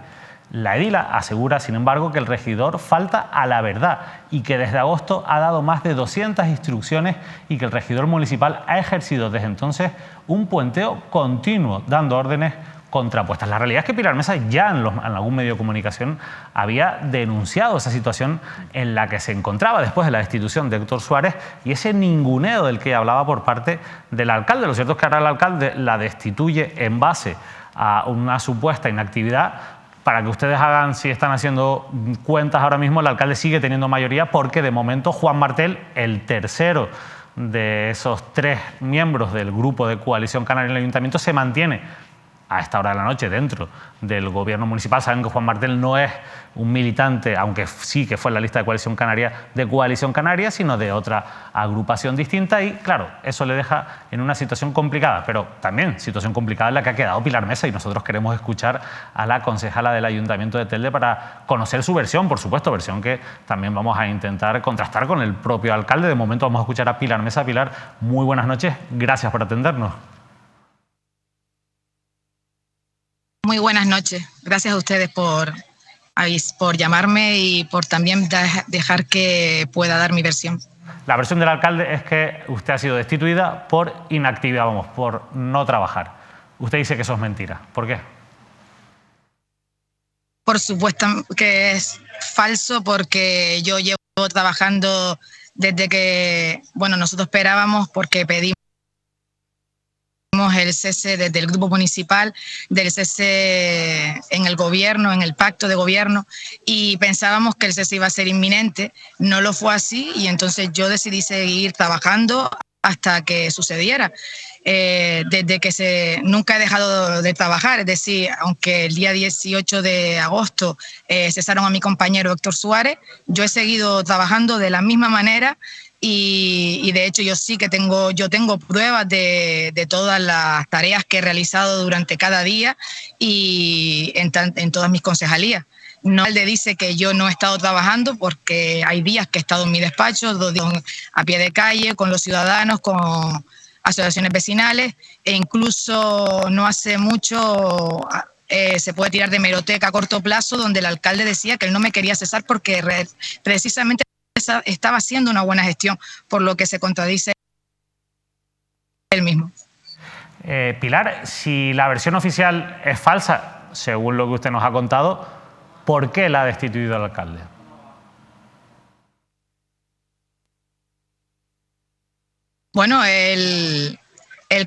La edila asegura, sin embargo, que el regidor falta a la verdad y que desde agosto ha dado más de 200 instrucciones y que el regidor municipal ha ejercido desde entonces un puenteo continuo, dando órdenes contrapuestas. La realidad es que Pilar Mesa ya en algún medio de comunicación había denunciado esa situación en la que se encontraba después de la destitución de Héctor Suárez y ese ninguneo del que hablaba por parte del alcalde. Lo cierto es que ahora el alcalde la destituye en base a una supuesta inactividad. Para que ustedes hagan, si están haciendo cuentas ahora mismo, el alcalde sigue teniendo mayoría porque de momento Juan Martel, el tercero de esos tres miembros del grupo de Coalición Canaria en el Ayuntamiento, se mantiene a esta hora de la noche dentro del gobierno municipal. Saben que Juan Martel no es un militante, aunque sí que fue en la lista de Coalición Canaria, sino de otra agrupación distinta y, claro, eso le deja en una situación complicada, pero también situación complicada en la que ha quedado Pilar Mesa y nosotros queremos escuchar a la concejala del Ayuntamiento de Telde para conocer su versión, por supuesto, versión que también vamos a intentar contrastar con el propio alcalde. De momento vamos a escuchar a Pilar Mesa. Pilar, muy buenas noches, gracias por atendernos. Muy buenas noches. Gracias a ustedes por llamarme y por también dejar que pueda dar mi versión. La versión del alcalde es que usted ha sido destituida por inactividad, por no trabajar. Usted dice que eso es mentira. ¿Por qué? Por supuesto que es falso porque yo llevo trabajando desde que, nosotros esperábamos porque pedimos el cese desde el grupo municipal, del cese en el gobierno, en el pacto de gobierno, y pensábamos que el cese iba a ser inminente. No lo fue así y entonces yo decidí seguir trabajando hasta que sucediera. Desde que nunca he dejado de trabajar, es decir, aunque el día 18 de agosto cesaron a mi compañero Héctor Suárez, yo he seguido trabajando de la misma manera. Y de hecho yo tengo pruebas de todas las tareas que he realizado durante cada día y en todas mis concejalías. No le dice que yo no he estado trabajando porque hay días que he estado en mi despacho, 2 días a pie de calle, con los ciudadanos, asociaciones vecinales, e incluso no hace mucho se puede tirar de hemeroteca a corto plazo, donde el alcalde decía que él no me quería cesar porque precisamente estaba haciendo una buena gestión, por lo que se contradice él mismo. Pilar, si la versión oficial es falsa, según lo que usted nos ha contado, ¿por qué la ha destituido el alcalde? Bueno, él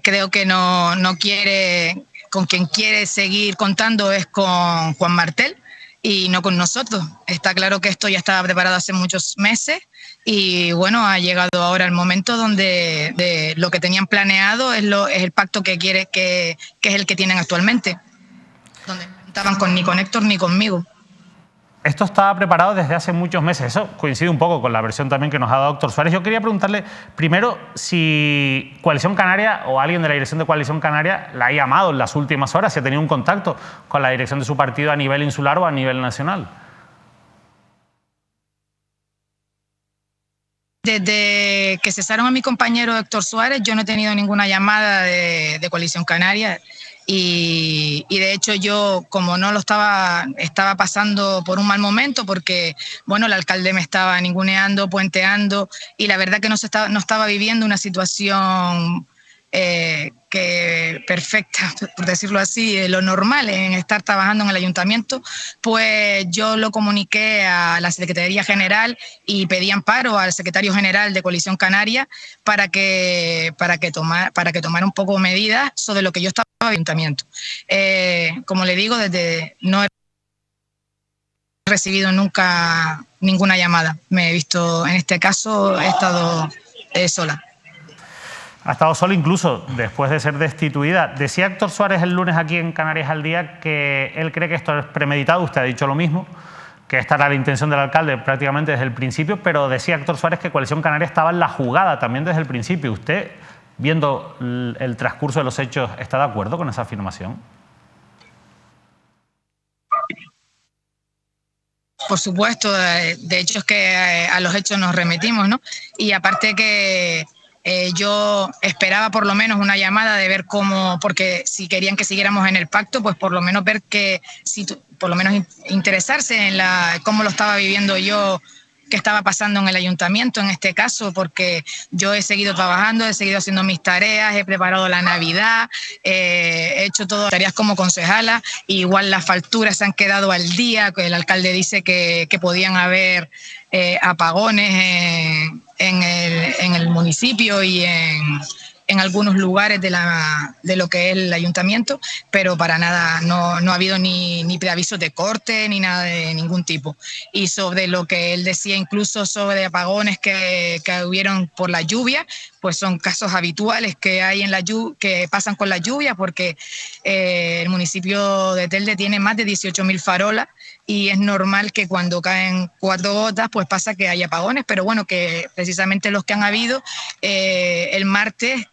creo que no quiere, con quien quiere seguir contando es con Juan Martel y no con nosotros. Está claro que esto ya estaba preparado hace muchos meses y bueno, ha llegado ahora el momento donde de lo que tenían planeado es el pacto que quiere, que es el que tienen actualmente, donde no estaban ni con Héctor ni conmigo. Esto estaba preparado desde hace muchos meses. Eso coincide un poco con la versión también que nos ha dado Héctor Suárez. Yo quería preguntarle primero si Coalición Canaria o alguien de la dirección de Coalición Canaria la ha llamado en las últimas horas, si ha tenido un contacto con la dirección de su partido a nivel insular o a nivel nacional. Desde que cesaron a mi compañero Héctor Suárez, yo no he tenido ninguna llamada de Coalición Canaria. Y de hecho yo, como no lo estaba pasando por un mal momento, porque bueno, el alcalde me estaba ninguneando, puenteando, y la verdad que no estaba viviendo una situación que perfecta, por decirlo así, lo normal en estar trabajando en el ayuntamiento, pues yo lo comuniqué a la Secretaría General y pedí amparo al secretario general de Coalición Canaria para que tomara un poco medidas sobre lo que yo estaba en el ayuntamiento. Como le digo, no he recibido nunca ninguna llamada. Me he visto, en este caso, he estado sola. Ha estado solo incluso después de ser destituida. Decía Héctor Suárez el lunes aquí en Canarias al Día que él cree que esto es premeditado. Usted ha dicho lo mismo, que esta era la intención del alcalde prácticamente desde el principio, pero decía Héctor Suárez que Coalición Canaria estaba en la jugada también desde el principio. ¿Usted, viendo el transcurso de los hechos, está de acuerdo con esa afirmación? Por supuesto, de hecho es que a los hechos nos remitimos, ¿no? Y aparte que yo esperaba por lo menos una llamada de ver cómo, porque si querían que siguiéramos en el pacto, pues por lo menos ver que, por lo menos interesarse en cómo lo estaba viviendo yo, qué estaba pasando en el ayuntamiento en este caso, porque yo he seguido trabajando, he seguido haciendo mis tareas, he preparado la Navidad, he hecho todas tareas como concejala, igual las facturas se han quedado al día, el alcalde dice que podían haber apagones en el municipio y en algunos lugares de lo que es el ayuntamiento, pero para nada, no ha habido ni preavisos de corte ni nada de ningún tipo. Y sobre lo que él decía, incluso sobre apagones que hubieron por la lluvia, pues son casos habituales que hay que pasan con la lluvia, porque el municipio de Telde tiene más de 18.000 farolas y es normal que cuando caen 4 gotas pues pasa que hay apagones, pero bueno, que precisamente los que han habido el martes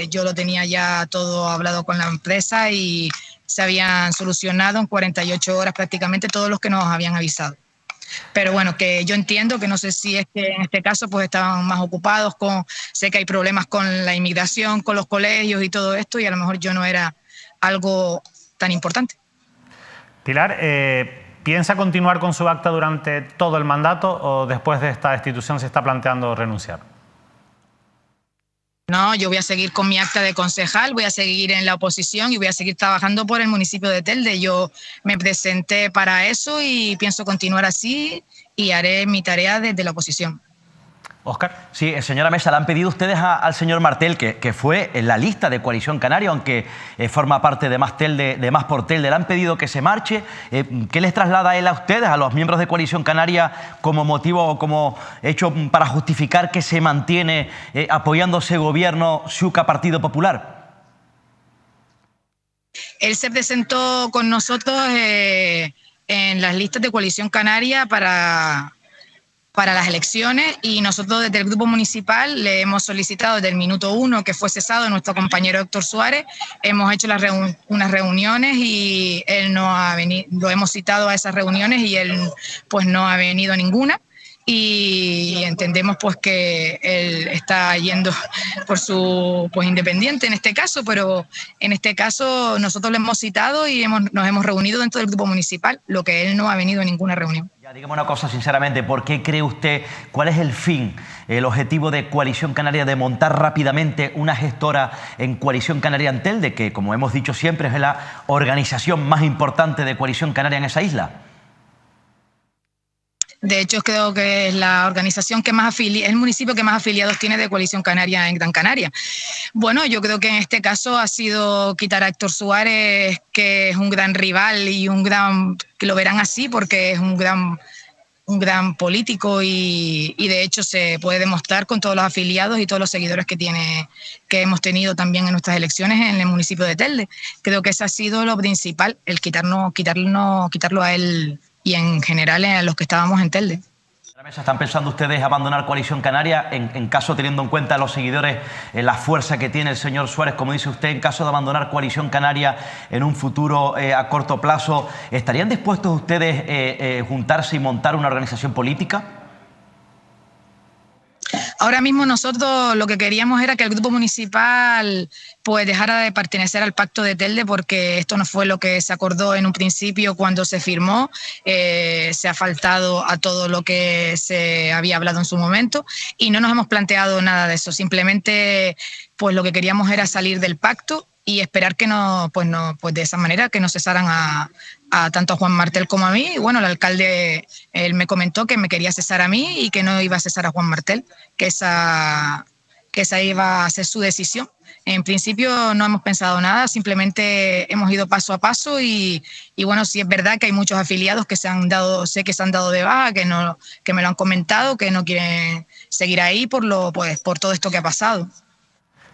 yo lo tenía ya todo hablado con la empresa y se habían solucionado en 48 horas prácticamente todos los que nos habían avisado. Pero bueno, que yo entiendo que no sé si es que en este caso pues estaban más ocupados sé que hay problemas con la inmigración, con los colegios y todo esto, y a lo mejor yo no era algo tan importante. Pilar, ¿piensa continuar con su acta durante todo el mandato o después de esta destitución se está planteando renunciar? No, yo voy a seguir con mi acta de concejal, voy a seguir en la oposición y voy a seguir trabajando por el municipio de Telde. Yo me presenté para eso y pienso continuar así y haré mi tarea desde la oposición. Óscar. Sí, señora Mesa, le han pedido ustedes al señor Martel, que fue en la lista de Coalición Canaria, aunque forma parte de Más por Telde, le han pedido que se marche. ¿Qué les traslada él a ustedes, a los miembros de Coalición Canaria, como motivo o como hecho para justificar que se mantiene apoyando ese gobierno Xhuca-Partido Popular? Él se presentó con nosotros en las listas de Coalición Canaria para las elecciones, y nosotros desde el grupo municipal le hemos solicitado desde el minuto 1 que fue cesado nuestro compañero Héctor Suárez, hemos hecho unas reuniones y él no ha venido, lo hemos citado a esas reuniones y él pues no ha venido a ninguna, y entendemos pues que él está yendo por su independiente en este caso, pero en este caso nosotros lo hemos citado y nos hemos reunido dentro del grupo municipal, lo que él no ha venido a ninguna reunión. Ya, dígame una cosa sinceramente, ¿por qué cree usted, cuál es el fin, el objetivo de Coalición Canaria de montar rápidamente una gestora en Coalición Canaria en Telde, que como hemos dicho siempre es la organización más importante de Coalición Canaria en esa isla? De hecho, creo que es la organización que más el municipio que más afiliados tiene de Coalición Canaria en Gran Canaria. Bueno, yo creo que en este caso ha sido quitar a Héctor Suárez, que es un gran rival y que lo verán así porque es un gran político y de hecho se puede demostrar con todos los afiliados y todos los seguidores que hemos tenido también en nuestras elecciones en el municipio de Telde. Creo que ese ha sido lo principal, el quitarlo a él y en general a los que estábamos en Telde. ¿Están pensando ustedes abandonar Coalición Canaria en caso, teniendo en cuenta a los seguidores, la fuerza que tiene el señor Suárez, como dice usted, en caso de abandonar Coalición Canaria en un futuro a corto plazo, ¿estarían dispuestos ustedes juntarse y montar una organización política? Ahora mismo nosotros lo que queríamos era que el grupo municipal pues dejara de pertenecer al Pacto de Telde, porque esto no fue lo que se acordó en un principio cuando se firmó. Se ha faltado a todo lo que se había hablado en su momento y no nos hemos planteado nada de eso. Simplemente pues lo que queríamos era salir del pacto y esperar que pues de esa manera que no cesaran a tanto a Juan Martel como a mí. Y bueno, el alcalde él me comentó que me quería cesar a mí y que no iba a cesar a Juan Martel, que esa iba a ser su decisión. En principio no hemos pensado nada, simplemente hemos ido paso a paso y bueno, sí es verdad que hay muchos afiliados que sé que se han dado de baja, que me lo han comentado, que no quieren seguir ahí por todo esto que ha pasado.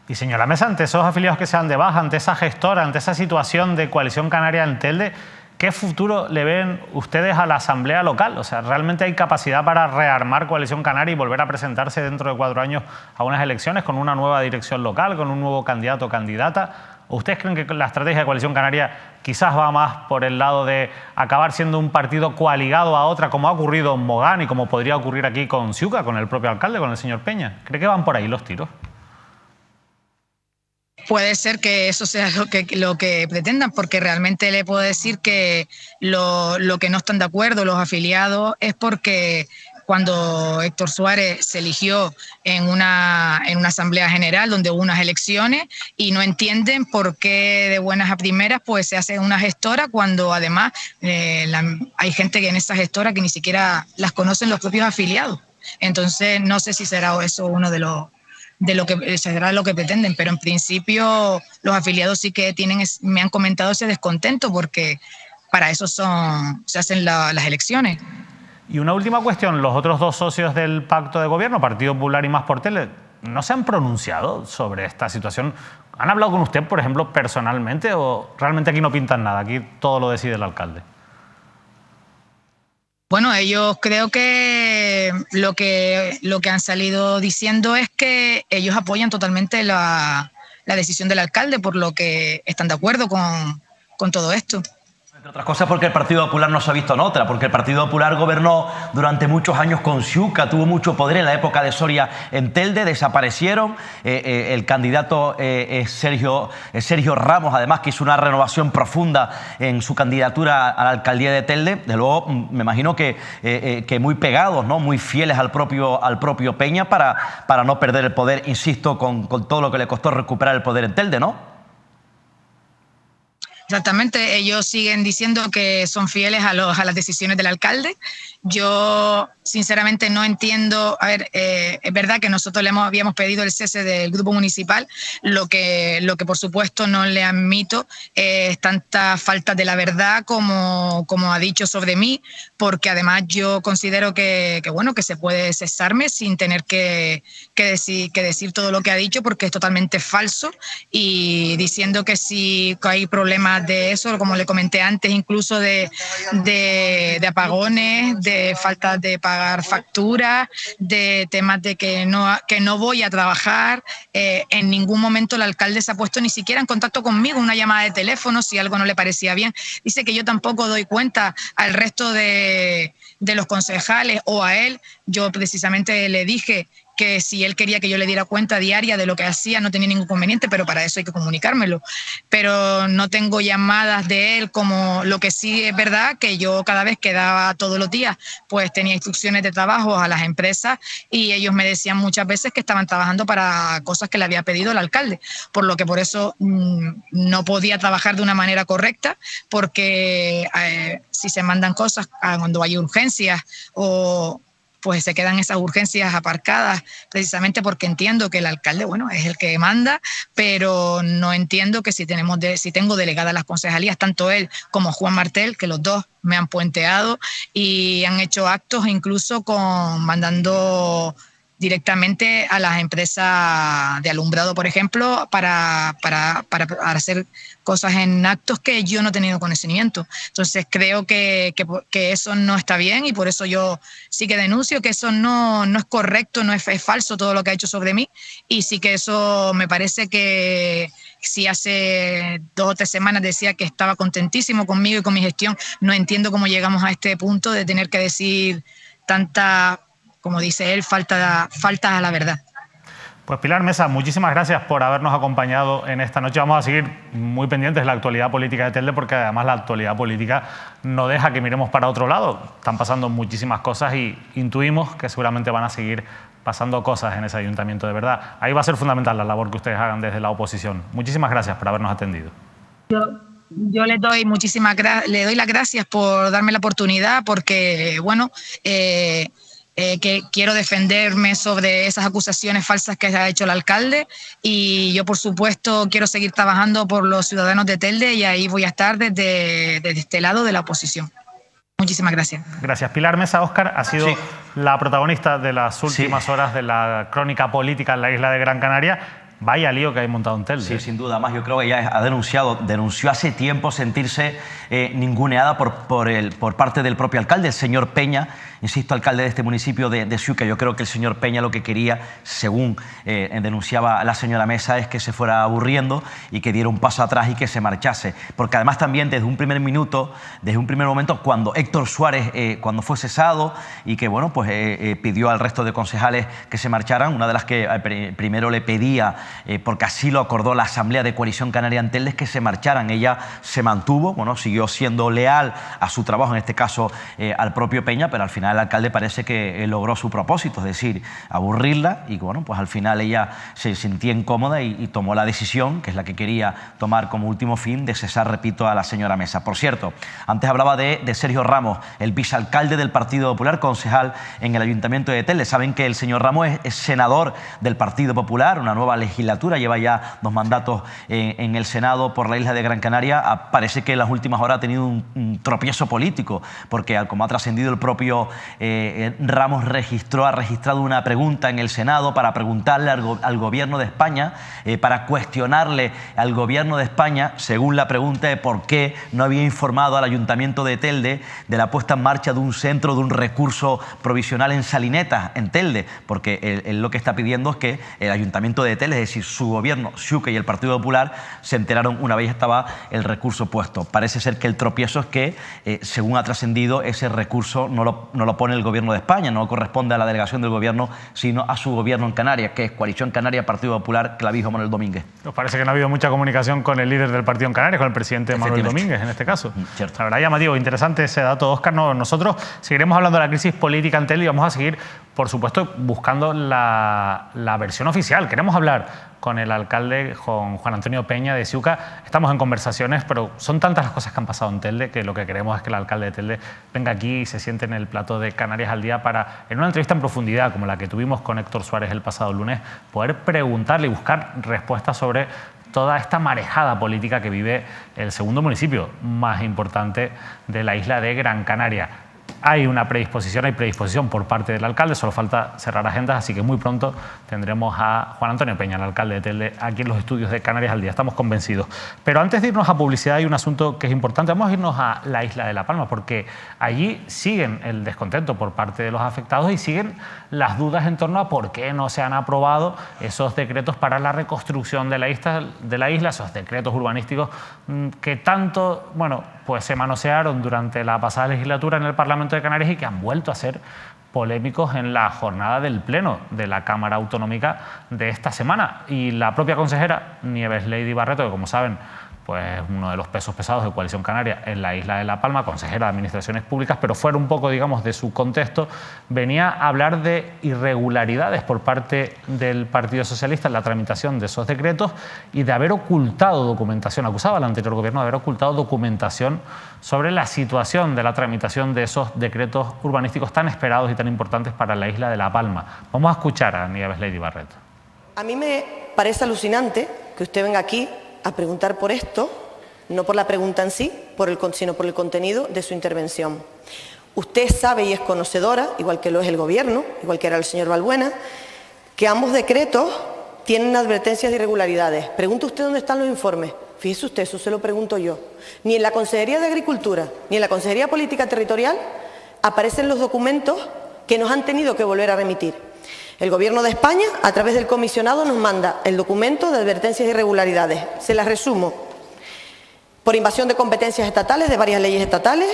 Y señora Mesa, ante esos afiliados que se dan de baja, ante esa gestora, ante esa situación de Coalición Canaria en Telde, ¿qué futuro le ven ustedes a la asamblea local? O sea, ¿realmente hay capacidad para rearmar Coalición Canaria y volver a presentarse dentro de 4 años a unas elecciones con una nueva dirección local, con un nuevo candidato o candidata? ¿O ustedes creen que la estrategia de Coalición Canaria quizás va más por el lado de acabar siendo un partido coaligado a otra, como ha ocurrido en Mogán y como podría ocurrir aquí con Ciuca, con el propio alcalde, con el señor Peña? ¿Cree que van por ahí los tiros? Puede ser que eso sea lo que pretendan, porque realmente le puedo decir que lo que no están de acuerdo los afiliados es porque cuando Héctor Suárez se eligió en una asamblea general donde hubo unas elecciones y no entienden por qué de buenas a primeras pues se hace una gestora cuando además hay gente que en esa gestora que ni siquiera las conocen los propios afiliados. Entonces no sé si será eso uno de lo que será lo que pretenden, pero en principio los afiliados sí que me han comentado ese descontento porque para eso se hacen las elecciones. Y una última cuestión, los otros 2 socios del pacto de gobierno, Partido Popular y Más por Telde, ¿no se han pronunciado sobre esta situación? ¿Han hablado con usted, por ejemplo, personalmente o realmente aquí no pintan nada, aquí todo lo decide el alcalde? Bueno, ellos creo que lo que han salido diciendo es que ellos apoyan totalmente la decisión del alcalde, por lo que están de acuerdo con todo esto. Entre otras cosas porque el Partido Popular no se ha visto en otra, porque el Partido Popular gobernó durante muchos años con Ciuca, tuvo mucho poder en la época de Soria en Telde, desaparecieron. El candidato es Sergio Ramos, además, que hizo una renovación profunda en su candidatura a la alcaldía de Telde. De luego, me imagino que muy pegados, ¿no? Muy fieles al propio Peña para no perder el poder, insisto, con todo lo que le costó recuperar el poder en Telde, ¿no? Exactamente, ellos siguen diciendo que son fieles a las decisiones del alcalde. Yo sinceramente no entiendo, es verdad que nosotros habíamos pedido el cese del grupo municipal, lo que por supuesto no le admito es tanta falta de la verdad como ha dicho sobre mí, porque además yo considero que se puede cesarme sin tener que decir todo lo que ha dicho, porque es totalmente falso, y diciendo que si hay problemas de eso, como le comenté antes, incluso de apagones, de falta de pagar facturas, de temas de que no voy a trabajar. En ningún momento el alcalde se ha puesto ni siquiera en contacto conmigo, una llamada de teléfono si algo no le parecía bien. Dice que yo tampoco doy cuenta al resto de de los concejales o a él. Yo precisamente le dije que si él quería que yo le diera cuenta diaria de lo que hacía, no tenía ningún inconveniente, pero para eso hay que comunicármelo. Pero no tengo llamadas de él, como lo que sí es verdad, que yo cada vez que daba todos los días, pues tenía instrucciones de trabajo a las empresas y ellos me decían muchas veces que estaban trabajando para cosas que le había pedido el alcalde, por lo que por eso no podía trabajar de una manera correcta, porque si se mandan cosas cuando hay urgencias o pues se quedan esas urgencias aparcadas, precisamente porque entiendo que el alcalde, bueno, es el que manda, pero no entiendo que si tengo delegadas las concejalías, tanto él como Juan Martel, que los dos me han puenteado y han hecho actos incluso mandando directamente a las empresas de alumbrado, por ejemplo, para hacer cosas en actos que yo no he tenido conocimiento. Entonces creo que eso no está bien y por eso yo sí que denuncio que eso no es correcto, es falso todo lo que ha hecho sobre mí, y sí que eso me parece que si hace 2 o 3 semanas decía que estaba contentísimo conmigo y con mi gestión, no entiendo cómo llegamos a este punto de tener que decir tanta, como dice él, falta a la verdad. Pues Pilar Mesa, muchísimas gracias por habernos acompañado en esta noche. Vamos a seguir muy pendientes de la actualidad política de Telde, porque además la actualidad política no deja que miremos para otro lado. Están pasando muchísimas cosas y intuimos que seguramente van a seguir pasando cosas en ese ayuntamiento de verdad. Ahí va a ser fundamental la labor que ustedes hagan desde la oposición. Muchísimas gracias por habernos atendido. Yo le doy las gracias por darme la oportunidad, porque, bueno, que quiero defenderme sobre esas acusaciones falsas que ha hecho el alcalde, y yo, por supuesto, quiero seguir trabajando por los ciudadanos de Telde y ahí voy a estar desde este lado de la oposición. Muchísimas gracias. Gracias. Pilar Mesa, Óscar, ha sido la protagonista de las últimas horas de la crónica política en la isla de Gran Canaria. Vaya lío que hay montado en Telde. Sí, sin duda. Además, yo creo que ella denunció hace tiempo sentirse ninguneada por parte del propio alcalde, el señor Peña, insisto, alcalde de este municipio de Siuca. Yo creo que el señor Peña lo que quería, según denunciaba la señora Mesa, es que se fuera aburriendo y que diera un paso atrás y que se marchase. Porque además también desde un primer momento, cuando Héctor Suárez, cuando fue cesado y que, bueno, pues pidió al resto de concejales que se marcharan, una de las que primero le pedía, porque así lo acordó la Asamblea de Coalición Canaria en Telde, es que se marcharan. Ella se mantuvo, bueno, siguió siendo leal a su trabajo, en este caso al propio Peña, pero al final el alcalde parece que logró su propósito, es decir, aburrirla, y bueno, pues al final ella se sentía incómoda y tomó la decisión, que es la que quería tomar como último fin, de cesar, repito, a la señora Mesa. Por cierto, antes hablaba de Sergio Ramos, el vicealcalde del Partido Popular, concejal en el Ayuntamiento de Telde. Saben que el señor Ramos es senador del Partido Popular, una nueva legislatura, lleva ya 2 mandatos en el Senado por la isla de Gran Canaria. Parece que en las últimas horas ha tenido un tropiezo político, porque como ha trascendido, el propio Ramos ha registrado una pregunta en el Senado para preguntarle al Gobierno de España, para cuestionarle al Gobierno de España, según la pregunta, de por qué no había informado al Ayuntamiento de Telde de la puesta en marcha de un centro, de un recurso provisional en Salinetas, en Telde, porque él lo que está pidiendo es que el Ayuntamiento de Telde, es decir, su gobierno, Siuca y el Partido Popular, se enteraron una vez estaba el recurso puesto. Parece ser que el tropiezo es que, según ha trascendido, ese recurso no lo pone el Gobierno de España, no corresponde a la delegación del Gobierno, sino a su gobierno en Canarias, que es Coalición Canaria, Partido Popular, Clavijo, Manuel Domínguez. Nos parece que no ha habido mucha comunicación con el líder del partido en Canarias, con el presidente Manuel Domínguez, en este caso. Cierto. La verdad, llamativo, interesante ese dato, Óscar. Nosotros seguiremos hablando de la crisis política en Telde y vamos a seguir, por supuesto, buscando la versión oficial. Queremos hablar con el alcalde, con Juan Antonio Peña de Siuca. Estamos en conversaciones, pero son tantas las cosas que han pasado en Telde que lo que queremos es que el alcalde de Telde venga aquí y se siente en el plató de Canarias al Día para, en una entrevista en profundidad como la que tuvimos con Héctor Suárez el pasado lunes, poder preguntarle y buscar respuestas sobre toda esta marejada política que vive el segundo municipio más importante de la isla de Gran Canaria. Hay predisposición por parte del alcalde, solo falta cerrar agendas, así que muy pronto tendremos a Juan Antonio Peña, el alcalde de Telde, aquí en los estudios de Canarias al Día, estamos convencidos. Pero antes de irnos a publicidad hay un asunto que es importante, vamos a irnos a la isla de La Palma, porque allí siguen el descontento por parte de los afectados y siguen las dudas en torno a por qué no se han aprobado esos decretos para la reconstrucción de la isla, esos decretos urbanísticos que tanto, bueno, pues se manosearon durante la pasada legislatura en el Parlamento de Canarias y que han vuelto a ser polémicos en la jornada del Pleno de la Cámara Autonómica de esta semana. Y la propia consejera Nieves Lady Barreto, que como saben, pues uno de los pesos pesados de Coalición Canaria en la isla de La Palma, consejera de Administraciones Públicas, pero fuera un poco, digamos, de su contexto, venía a hablar de irregularidades por parte del Partido Socialista en la tramitación de esos decretos y de haber ocultado documentación, acusaba al anterior gobierno de haber ocultado documentación sobre la situación de la tramitación de esos decretos urbanísticos tan esperados y tan importantes para la isla de La Palma. Vamos a escuchar a Nieves Lady Barreto. A mí me parece alucinante que usted venga aquí a preguntar por esto, no por la pregunta en sí, sino por el contenido de su intervención. Usted sabe y es conocedora, igual que lo es el Gobierno, igual que era el señor Balbuena, que ambos decretos tienen advertencias de irregularidades. Pregunte usted dónde están los informes. Fíjese usted, eso se lo pregunto yo. Ni en la Consejería de Agricultura, ni en la Consejería Política Territorial aparecen los documentos que nos han tenido que volver a remitir. El Gobierno de España, a través del comisionado, nos manda el documento de advertencias de irregularidades. Se las resumo. Por invasión de competencias estatales, de varias leyes estatales,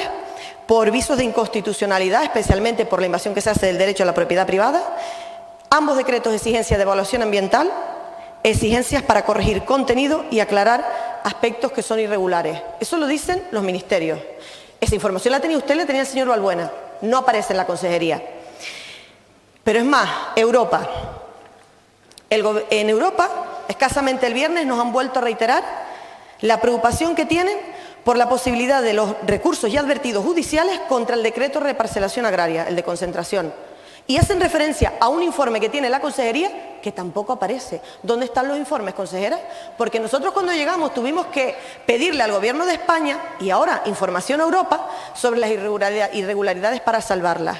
por visos de inconstitucionalidad, especialmente por la invasión que se hace del derecho a la propiedad privada, ambos decretos de exigencia de evaluación ambiental, exigencias para corregir contenido y aclarar aspectos que son irregulares. Eso lo dicen los ministerios. Esa información la tenía usted, la tenía el señor Balbuena. No aparece en la consejería. Pero es más, Europa. En Europa, escasamente el viernes, nos han vuelto a reiterar la preocupación que tienen por la posibilidad de los recursos ya advertidos judiciales contra el decreto de reparcelación agraria, el de concentración. Y hacen referencia a un informe que tiene la consejería que tampoco aparece. ¿Dónde están los informes, consejera? Porque nosotros cuando llegamos tuvimos que pedirle al Gobierno de España y ahora información a Europa sobre las irregularidades para salvarlas.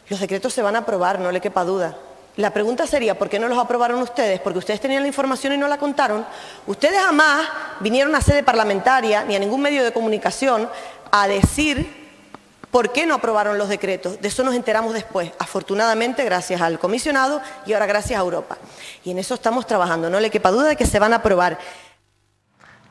Los decretos se van a aprobar, no le quepa duda. La pregunta sería, ¿por qué no los aprobaron ustedes? Porque ustedes tenían la información y no la contaron. Ustedes jamás vinieron a sede parlamentaria ni a ningún medio de comunicación a decir por qué no aprobaron los decretos. De eso nos enteramos después, afortunadamente gracias al comisionado y ahora gracias a Europa. Y en eso estamos trabajando, no le quepa duda de que se van a aprobar.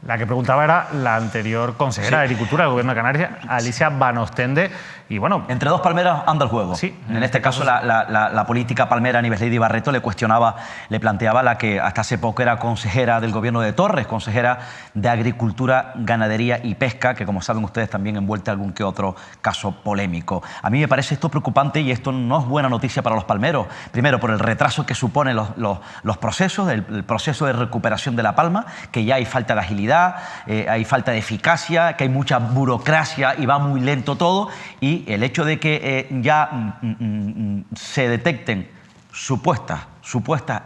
La que preguntaba era la anterior consejera de Agricultura del Gobierno de Canarias, Alicia Van Ostende. Y bueno, entre dos palmeras anda el juego. Sí, en este caso la política palmera Nieves Lady Barreto le planteaba la que hasta hace poco era consejera del Gobierno de Torres, consejera de Agricultura, Ganadería y Pesca, que como saben ustedes también envuelta en algún que otro caso polémico. A mí me parece esto preocupante y esto no es buena noticia para los palmeros. Primero, por el retraso que suponen los procesos, el proceso de recuperación de La Palma, que ya hay falta de agilidad, hay falta de eficacia, que hay mucha burocracia y va muy lento todo. Y el hecho de que ya se detecten supuestas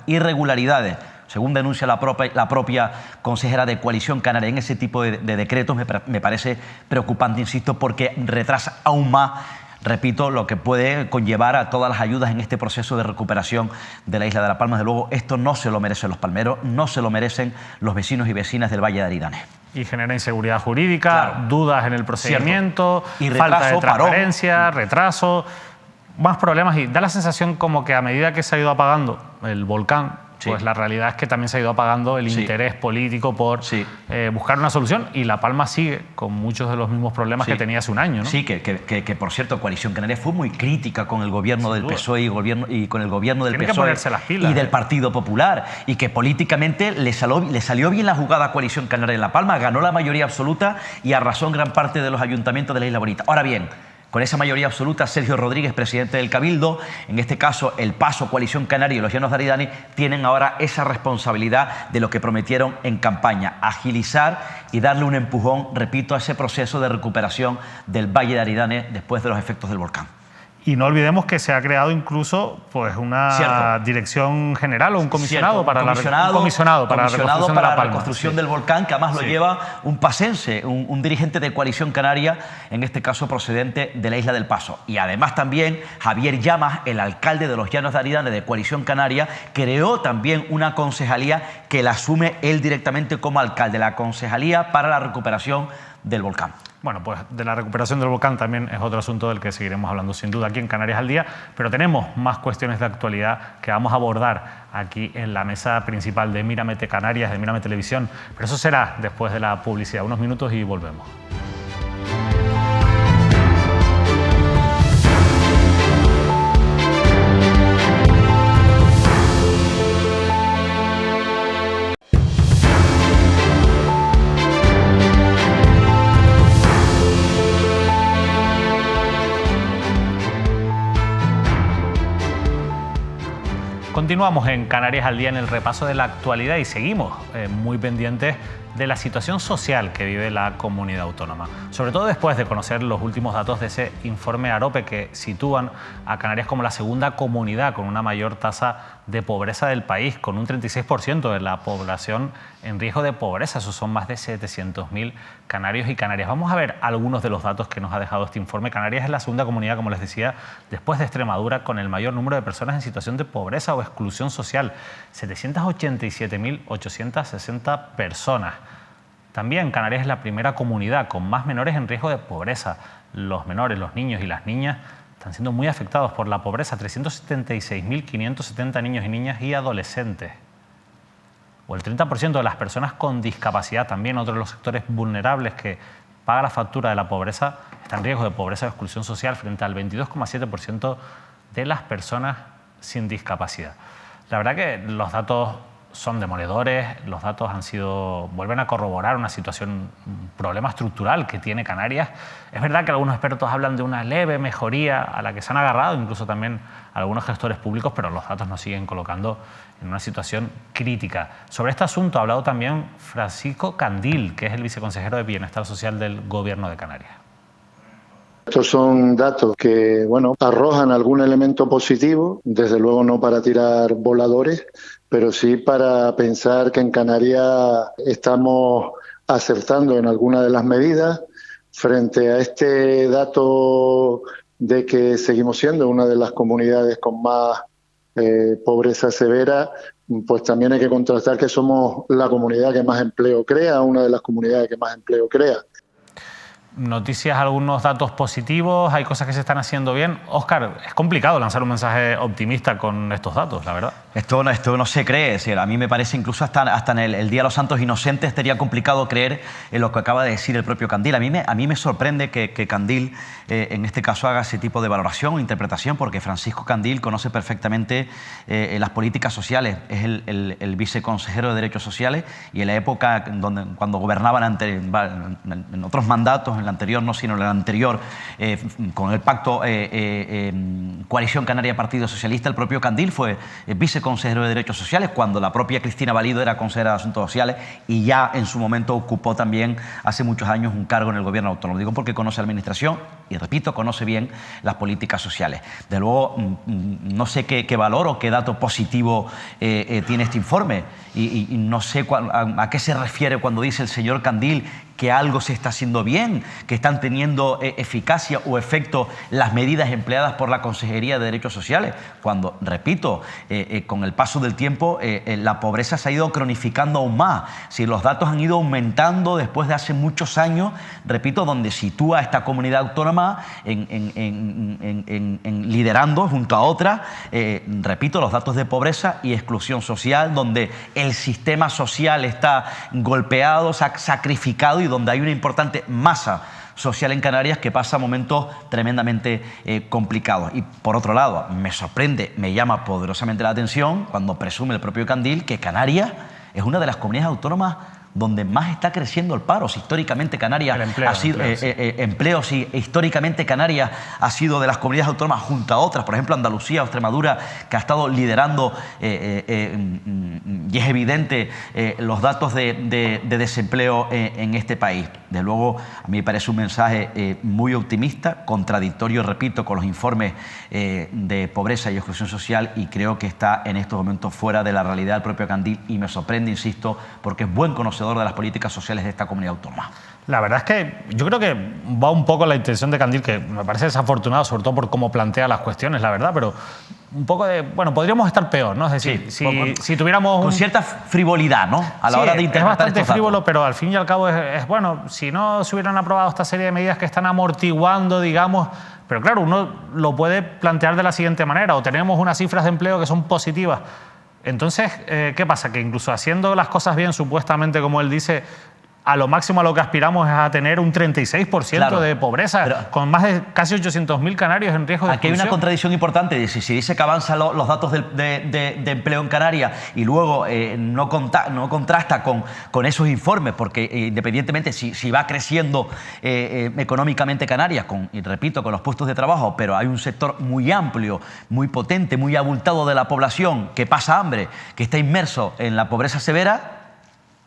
irregularidades, según denuncia la propia consejera de Coalición Canaria en ese tipo de decretos, me parece preocupante, insisto, porque retrasa aún más, repito, lo que puede conllevar a todas las ayudas en este proceso de recuperación de la isla de La Palma. Desde luego, esto no se lo merecen los palmeros, no se lo merecen los vecinos y vecinas del Valle de Aridane. Y genera inseguridad jurídica, claro, dudas en el procedimiento, y retraso, falta de transparencia, retraso, más problemas. Y da la sensación como que a medida que se ha ido apagando el volcán, pues la realidad es que también se ha ido apagando el interés político por buscar una solución, y La Palma sigue con muchos de los mismos problemas que tenía hace un año, ¿no? Sí, que por cierto, Coalición Canaria fue muy crítica con el gobierno del PSOE y con el gobierno del PSOE y del Partido Popular, y que políticamente le salió bien la jugada a Coalición Canaria en La Palma, ganó la mayoría absoluta y arrasó en gran parte de los ayuntamientos de la Isla Bonita. Ahora bien, con esa mayoría absoluta, Sergio Rodríguez, presidente del Cabildo, en este caso el PASO, Coalición Canaria y los Llanos de Aridane, tienen ahora esa responsabilidad de lo que prometieron en campaña, agilizar y darle un empujón, repito, a ese proceso de recuperación del Valle de Aridane después de los efectos del volcán. Y no olvidemos que se ha creado incluso pues una dirección general o un comisionado para la reconstrucción del volcán, que además lo lleva un pacense, un dirigente de Coalición Canaria, en este caso procedente de la Isla del Paso. Y además también Javier Llamas, el alcalde de los Llanos de Aridane de Coalición Canaria, creó también una concejalía que la asume él directamente como alcalde, la Concejalía para la Recuperación del Volcán. Bueno, pues de la recuperación del volcán también es otro asunto del que seguiremos hablando sin duda aquí en Canarias al Día, pero tenemos más cuestiones de actualidad que vamos a abordar aquí en la mesa principal de Mírame Canarias, de Mírame Televisión, pero eso será después de la publicidad. Unos minutos y volvemos. Continuamos en Canarias al Día en el repaso de la actualidad y seguimos muy pendientes de la situación social que vive la comunidad autónoma. Sobre todo después de conocer los últimos datos de ese informe AROPE que sitúan a Canarias como la segunda comunidad con una mayor tasa de pobreza del país, con un 36% de la población en riesgo de pobreza. Esos son más de 700.000 canarios y canarias. Vamos a ver algunos de los datos que nos ha dejado este informe. Canarias es la segunda comunidad, como les decía, después de Extremadura, con el mayor número de personas en situación de pobreza o exclusión social. 787.860 personas. También Canarias es la primera comunidad con más menores en riesgo de pobreza. Los menores, los niños y las niñas están siendo muy afectados por la pobreza. 376.570 niños y niñas y adolescentes. O el 30% de las personas con discapacidad, también otro de los sectores vulnerables que paga la factura de la pobreza, está en riesgo de pobreza o exclusión social frente al 22,7% de las personas sin discapacidad. La verdad que los datos son demoledores, los datos vuelven a corroborar una situación, un problema estructural que tiene Canarias. Es verdad que algunos expertos hablan de una leve mejoría a la que se han agarrado, incluso también algunos gestores públicos, pero los datos nos siguen colocando en una situación crítica. Sobre este asunto ha hablado también Francisco Candil, que es el viceconsejero de Bienestar Social del Gobierno de Canarias. Estos son datos que, arrojan algún elemento positivo, desde luego no para tirar voladores, pero sí para pensar que en Canarias estamos acertando en algunas de las medidas. Frente a este dato de que seguimos siendo una de las comunidades con más pobreza severa, pues también hay que contrastar que somos la comunidad que más empleo crea, una de las comunidades que más empleo crea. Noticias, algunos datos positivos, hay cosas que se están haciendo bien. Óscar, es complicado lanzar un mensaje optimista con estos datos, la verdad. Esto no se cree. Es decir, a mí me parece incluso hasta en el Día de los Santos Inocentes sería complicado creer en lo que acaba de decir el propio Candil. A mí me sorprende que Candil en este caso haga ese tipo de valoración o interpretación, porque Francisco Candil conoce perfectamente las políticas sociales. Es el viceconsejero de Derechos Sociales y en la época cuando gobernaban en otros mandatos, en el anterior no, sino en el anterior, con el pacto Coalición Canaria Partido Socialista, el propio Candil fue viceconsejero de Derechos Sociales cuando la propia Cristina Valido era consejera de Asuntos Sociales y ya en su momento ocupó también hace muchos años un cargo en el gobierno autónomo. Digo porque conoce la administración y, repito, conoce bien las políticas sociales. De luego, no sé qué valor o qué dato positivo tiene este informe y no sé a qué se refiere cuando dice el señor Candil que algo se está haciendo bien, que están teniendo eficacia o efecto las medidas empleadas por la Consejería de Derechos Sociales, cuando, repito, con el paso del tiempo la pobreza se ha ido cronificando aún más. Si los datos han ido aumentando después de hace muchos años, repito, donde sitúa a esta comunidad autónoma liderando junto a otras, repito, los datos de pobreza y exclusión social, donde el sistema social está golpeado, sacrificado y donde hay una importante masa social en Canarias que pasa momentos tremendamente complicados. Y por otro lado, me sorprende, me llama poderosamente la atención cuando presume el propio Candil que Canarias es una de las comunidades autónomas donde más está creciendo el paro. Si históricamente Canarias ha sido empleos, y históricamente Canarias ha sido de las comunidades autónomas junto a otras, por ejemplo Andalucía o Extremadura, que ha estado liderando y es evidente los datos de desempleo en este país. De luego, a mí me parece un mensaje muy optimista, contradictorio, repito, con los informes de pobreza y exclusión social, y creo que está en estos momentos fuera de la realidad del propio Candil y me sorprende, insisto, porque es buen conocedor de las políticas sociales de esta comunidad autónoma. La verdad es que yo creo que va un poco la intención de Candil, que me parece desafortunado, sobre todo por cómo plantea las cuestiones, la verdad, pero un poco de, podríamos estar peor, ¿no? Es decir, sí, si tuviéramos... Con cierta frivolidad, ¿no? A la hora de interpretar. Es bastante frívolo, pero al fin y al cabo es bueno, si no se hubieran aprobado esta serie de medidas que están amortiguando, digamos, pero claro, uno lo puede plantear de la siguiente manera, o tenemos unas cifras de empleo que son positivas. Entonces, ¿qué pasa? Que incluso haciendo las cosas bien, supuestamente, como él dice, a lo máximo a lo que aspiramos es a tener un 36% de pobreza, con más de casi 800.000 canarios en riesgo de exclusión. Aquí hay una contradicción importante. Si dice que avanzan los datos de empleo en Canarias y luego no contrasta con esos informes, porque independientemente si va creciendo económicamente Canarias, y repito, con los puestos de trabajo, pero hay un sector muy amplio, muy potente, muy abultado de la población que pasa hambre, que está inmerso en la pobreza severa,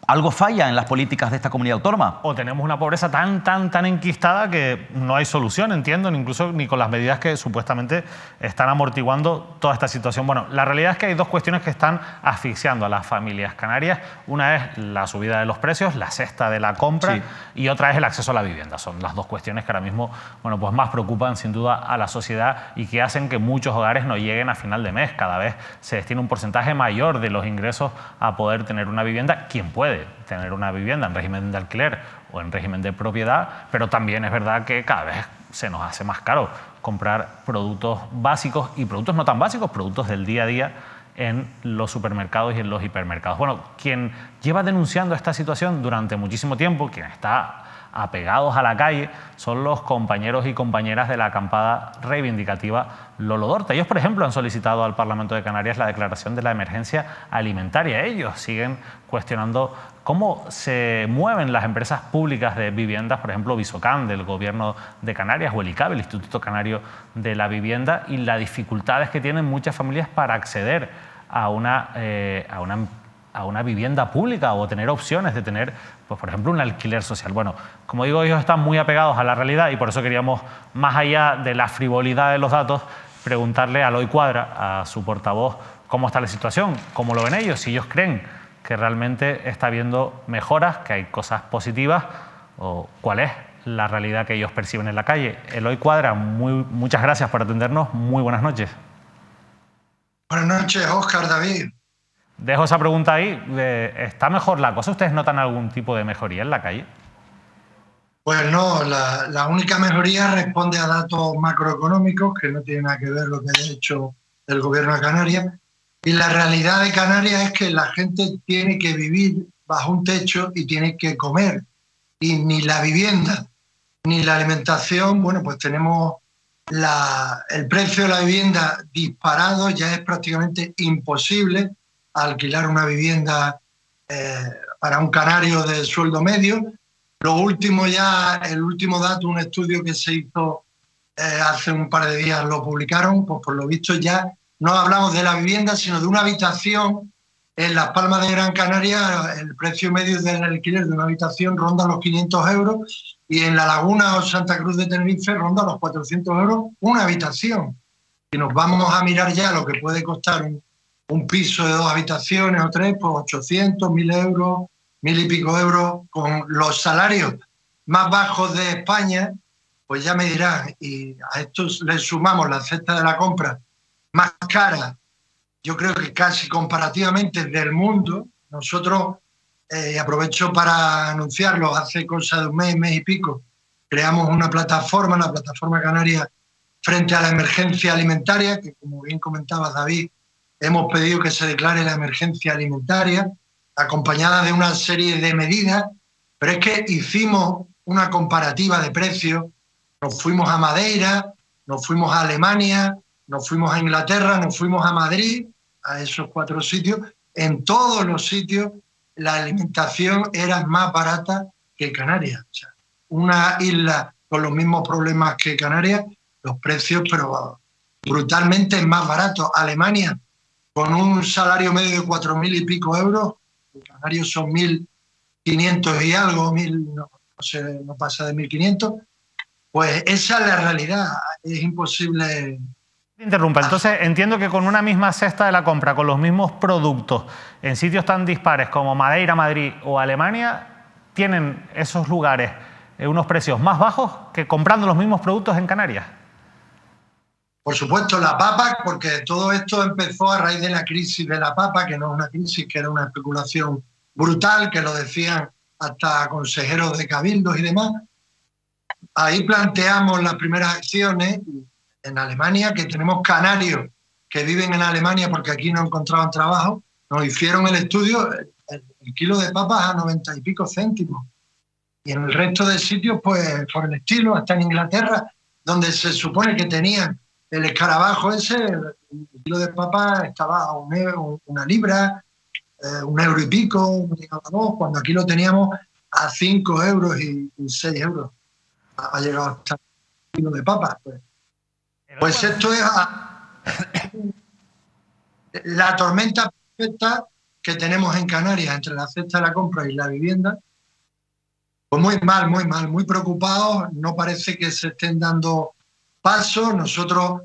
algo falla en las políticas de esta comunidad autónoma. O tenemos una pobreza tan enquistada que no hay solución, entiendo, incluso ni con las medidas que supuestamente están amortiguando toda esta situación. Bueno, la realidad es que hay dos cuestiones que están asfixiando a las familias canarias. Una es la subida de los precios, la cesta de la compra, y otra es el acceso a la vivienda. Son las dos cuestiones que ahora mismo, bueno, pues más preocupan sin duda a la sociedad y que hacen que muchos hogares no lleguen a final de mes. Cada vez se destina un porcentaje mayor de los ingresos a poder tener una vivienda. ¿Quién puede tener una vivienda en régimen de alquiler o en régimen de propiedad? Pero también es verdad que cada vez se nos hace más caro comprar productos básicos y productos no tan básicos, productos del día a día en los supermercados y en los hipermercados. Bueno, quien lleva denunciando esta situación durante muchísimo tiempo, quien está apegados a la calle, son los compañeros y compañeras de la acampada reivindicativa Lolo Dorta. Ellos, por ejemplo, han solicitado al Parlamento de Canarias la declaración de la emergencia alimentaria. Ellos siguen cuestionando cómo se mueven las empresas públicas de viviendas, por ejemplo, Visocan, del Gobierno de Canarias, o el ICAB, el Instituto Canario de la Vivienda, y las dificultades que tienen muchas familias para acceder a una vivienda pública o tener opciones de tener, pues, por ejemplo, un alquiler social. Bueno, como digo, ellos están muy apegados a la realidad y por eso queríamos, más allá de la frivolidad de los datos, preguntarle a Eloy Cuadra, a su portavoz, cómo está la situación, cómo lo ven ellos, si ellos creen que realmente está habiendo mejoras, que hay cosas positivas, o cuál es la realidad que ellos perciben en la calle. Eloy Cuadra, muchas gracias por atendernos. Muy buenas noches. Buenas noches, Óscar, David. Dejo esa pregunta ahí. ¿Está mejor la cosa? ¿Ustedes notan algún tipo de mejoría en la calle? Pues no, la única mejoría responde a datos macroeconómicos que no tienen nada que ver lo que ha hecho el Gobierno de Canarias. Y la realidad de Canarias es que la gente tiene que vivir bajo un techo y tiene que comer. Y ni la vivienda ni la alimentación, bueno, pues tenemos el precio de la vivienda disparado, ya es prácticamente imposible alquilar una vivienda para un canario de sueldo medio. Lo último el último dato, un estudio que se hizo hace un par de días lo publicaron, pues por lo visto ya no hablamos de la vivienda, sino de una habitación. En Las Palmas de Gran Canaria el precio medio del alquiler de una habitación ronda los 500 euros y en La Laguna o Santa Cruz de Tenerife ronda los 400 euros una habitación. Si nos vamos a mirar ya lo que puede costar un piso de 2 habitaciones o 3, pues 800, 1.000 euros, 1.000 y pico euros, con los salarios más bajos de España, pues ya me dirán, y a esto le sumamos la cesta de la compra más cara, yo creo que casi comparativamente del mundo. Nosotros, aprovecho para anunciarlo, hace cosa de un mes y pico, creamos una plataforma, la Plataforma Canaria frente a la emergencia alimentaria, que como bien comentaba David, hemos pedido que se declare la emergencia alimentaria, acompañada de una serie de medidas, pero es que hicimos una comparativa de precios, nos fuimos a Madeira, nos fuimos a Alemania, nos fuimos a Inglaterra, nos fuimos a Madrid, a esos 4 sitios. En todos los sitios la alimentación era más barata que Canarias. O sea, una isla con los mismos problemas que Canarias, los precios, pero brutalmente más baratos. Alemania, con un salario medio de 4.000 y pico euros, los canarios son 1.500 y algo, no pasa de 1.500, pues esa es la realidad, es imposible. Interrumpa, entonces entiendo que con una misma cesta de la compra, con los mismos productos, en sitios tan dispares como Madeira, Madrid o Alemania, tienen esos lugares unos precios más bajos que comprando los mismos productos en Canarias. Por supuesto, la papa, porque todo esto empezó a raíz de la crisis de la papa, que no es una crisis, que era una especulación brutal, que lo decían hasta consejeros de cabildos y demás. Ahí planteamos las primeras acciones en Alemania, que tenemos canarios que viven en Alemania porque aquí no encontraban trabajo. Nos hicieron el estudio, el kilo de papas a 90 y pico céntimos. Y en el resto de sitios, pues por el estilo, hasta en Inglaterra, donde se supone que tenían el escarabajo ese, el kilo de papa estaba a una libra, 1 euro y pico, cuando aquí lo teníamos a 5 euros y 6 euros. Ha llegado hasta el kilo de papa. Pues esto es la tormenta perfecta que tenemos en Canarias entre la cesta de la compra y la vivienda. Pues muy mal, muy preocupados. No parece que se estén dando pasos. Nosotros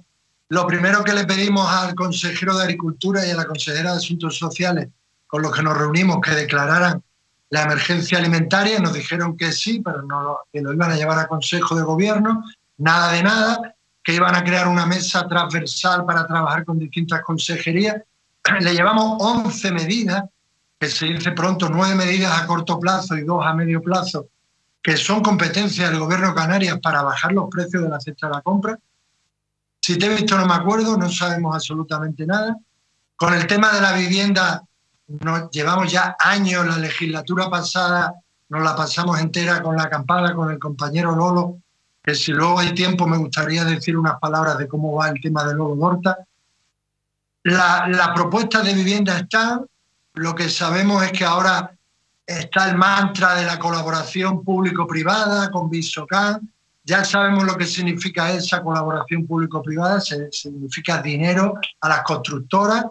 lo primero que le pedimos al consejero de Agricultura y a la consejera de Asuntos Sociales, con los que nos reunimos, que declararan la emergencia alimentaria. Nos dijeron que sí, pero no, que lo iban a llevar a Consejo de Gobierno. Nada de nada, que iban a crear una mesa transversal para trabajar con distintas consejerías. Le llevamos 11 medidas, que se dice pronto, 9 medidas a corto plazo y 2 a medio plazo, que son competencia del Gobierno de Canarias para bajar los precios de la cesta de la compra. Si te he visto no me acuerdo, no sabemos absolutamente nada. Con el tema de la vivienda, nos llevamos ya años, la legislatura pasada nos la pasamos entera con la acampada con el compañero Lolo, que si luego hay tiempo me gustaría decir unas palabras de cómo va el tema de Lolo Dorta. La propuesta de vivienda está, lo que sabemos es que ahora está el mantra de la colaboración público-privada con Visocan. Ya sabemos lo que significa esa colaboración público-privada, significa dinero a las constructoras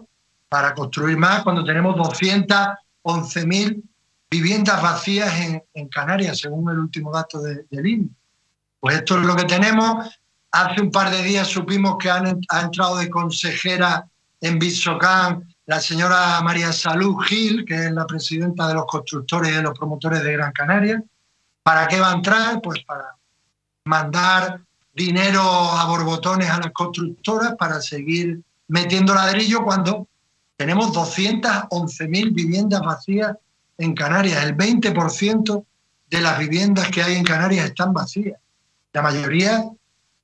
para construir más, cuando tenemos 211.000 viviendas vacías en Canarias, según el último dato del INE. Pues esto es lo que tenemos. Hace un par de días supimos que ha entrado de consejera en Visocan la señora María Salud Gil, que es la presidenta de los constructores y de los promotores de Gran Canaria. ¿Para qué va a entrar? Pues para mandar dinero a borbotones a las constructoras para seguir metiendo ladrillo cuando tenemos 211.000 viviendas vacías en Canarias. El 20% de las viviendas que hay en Canarias están vacías. La mayoría,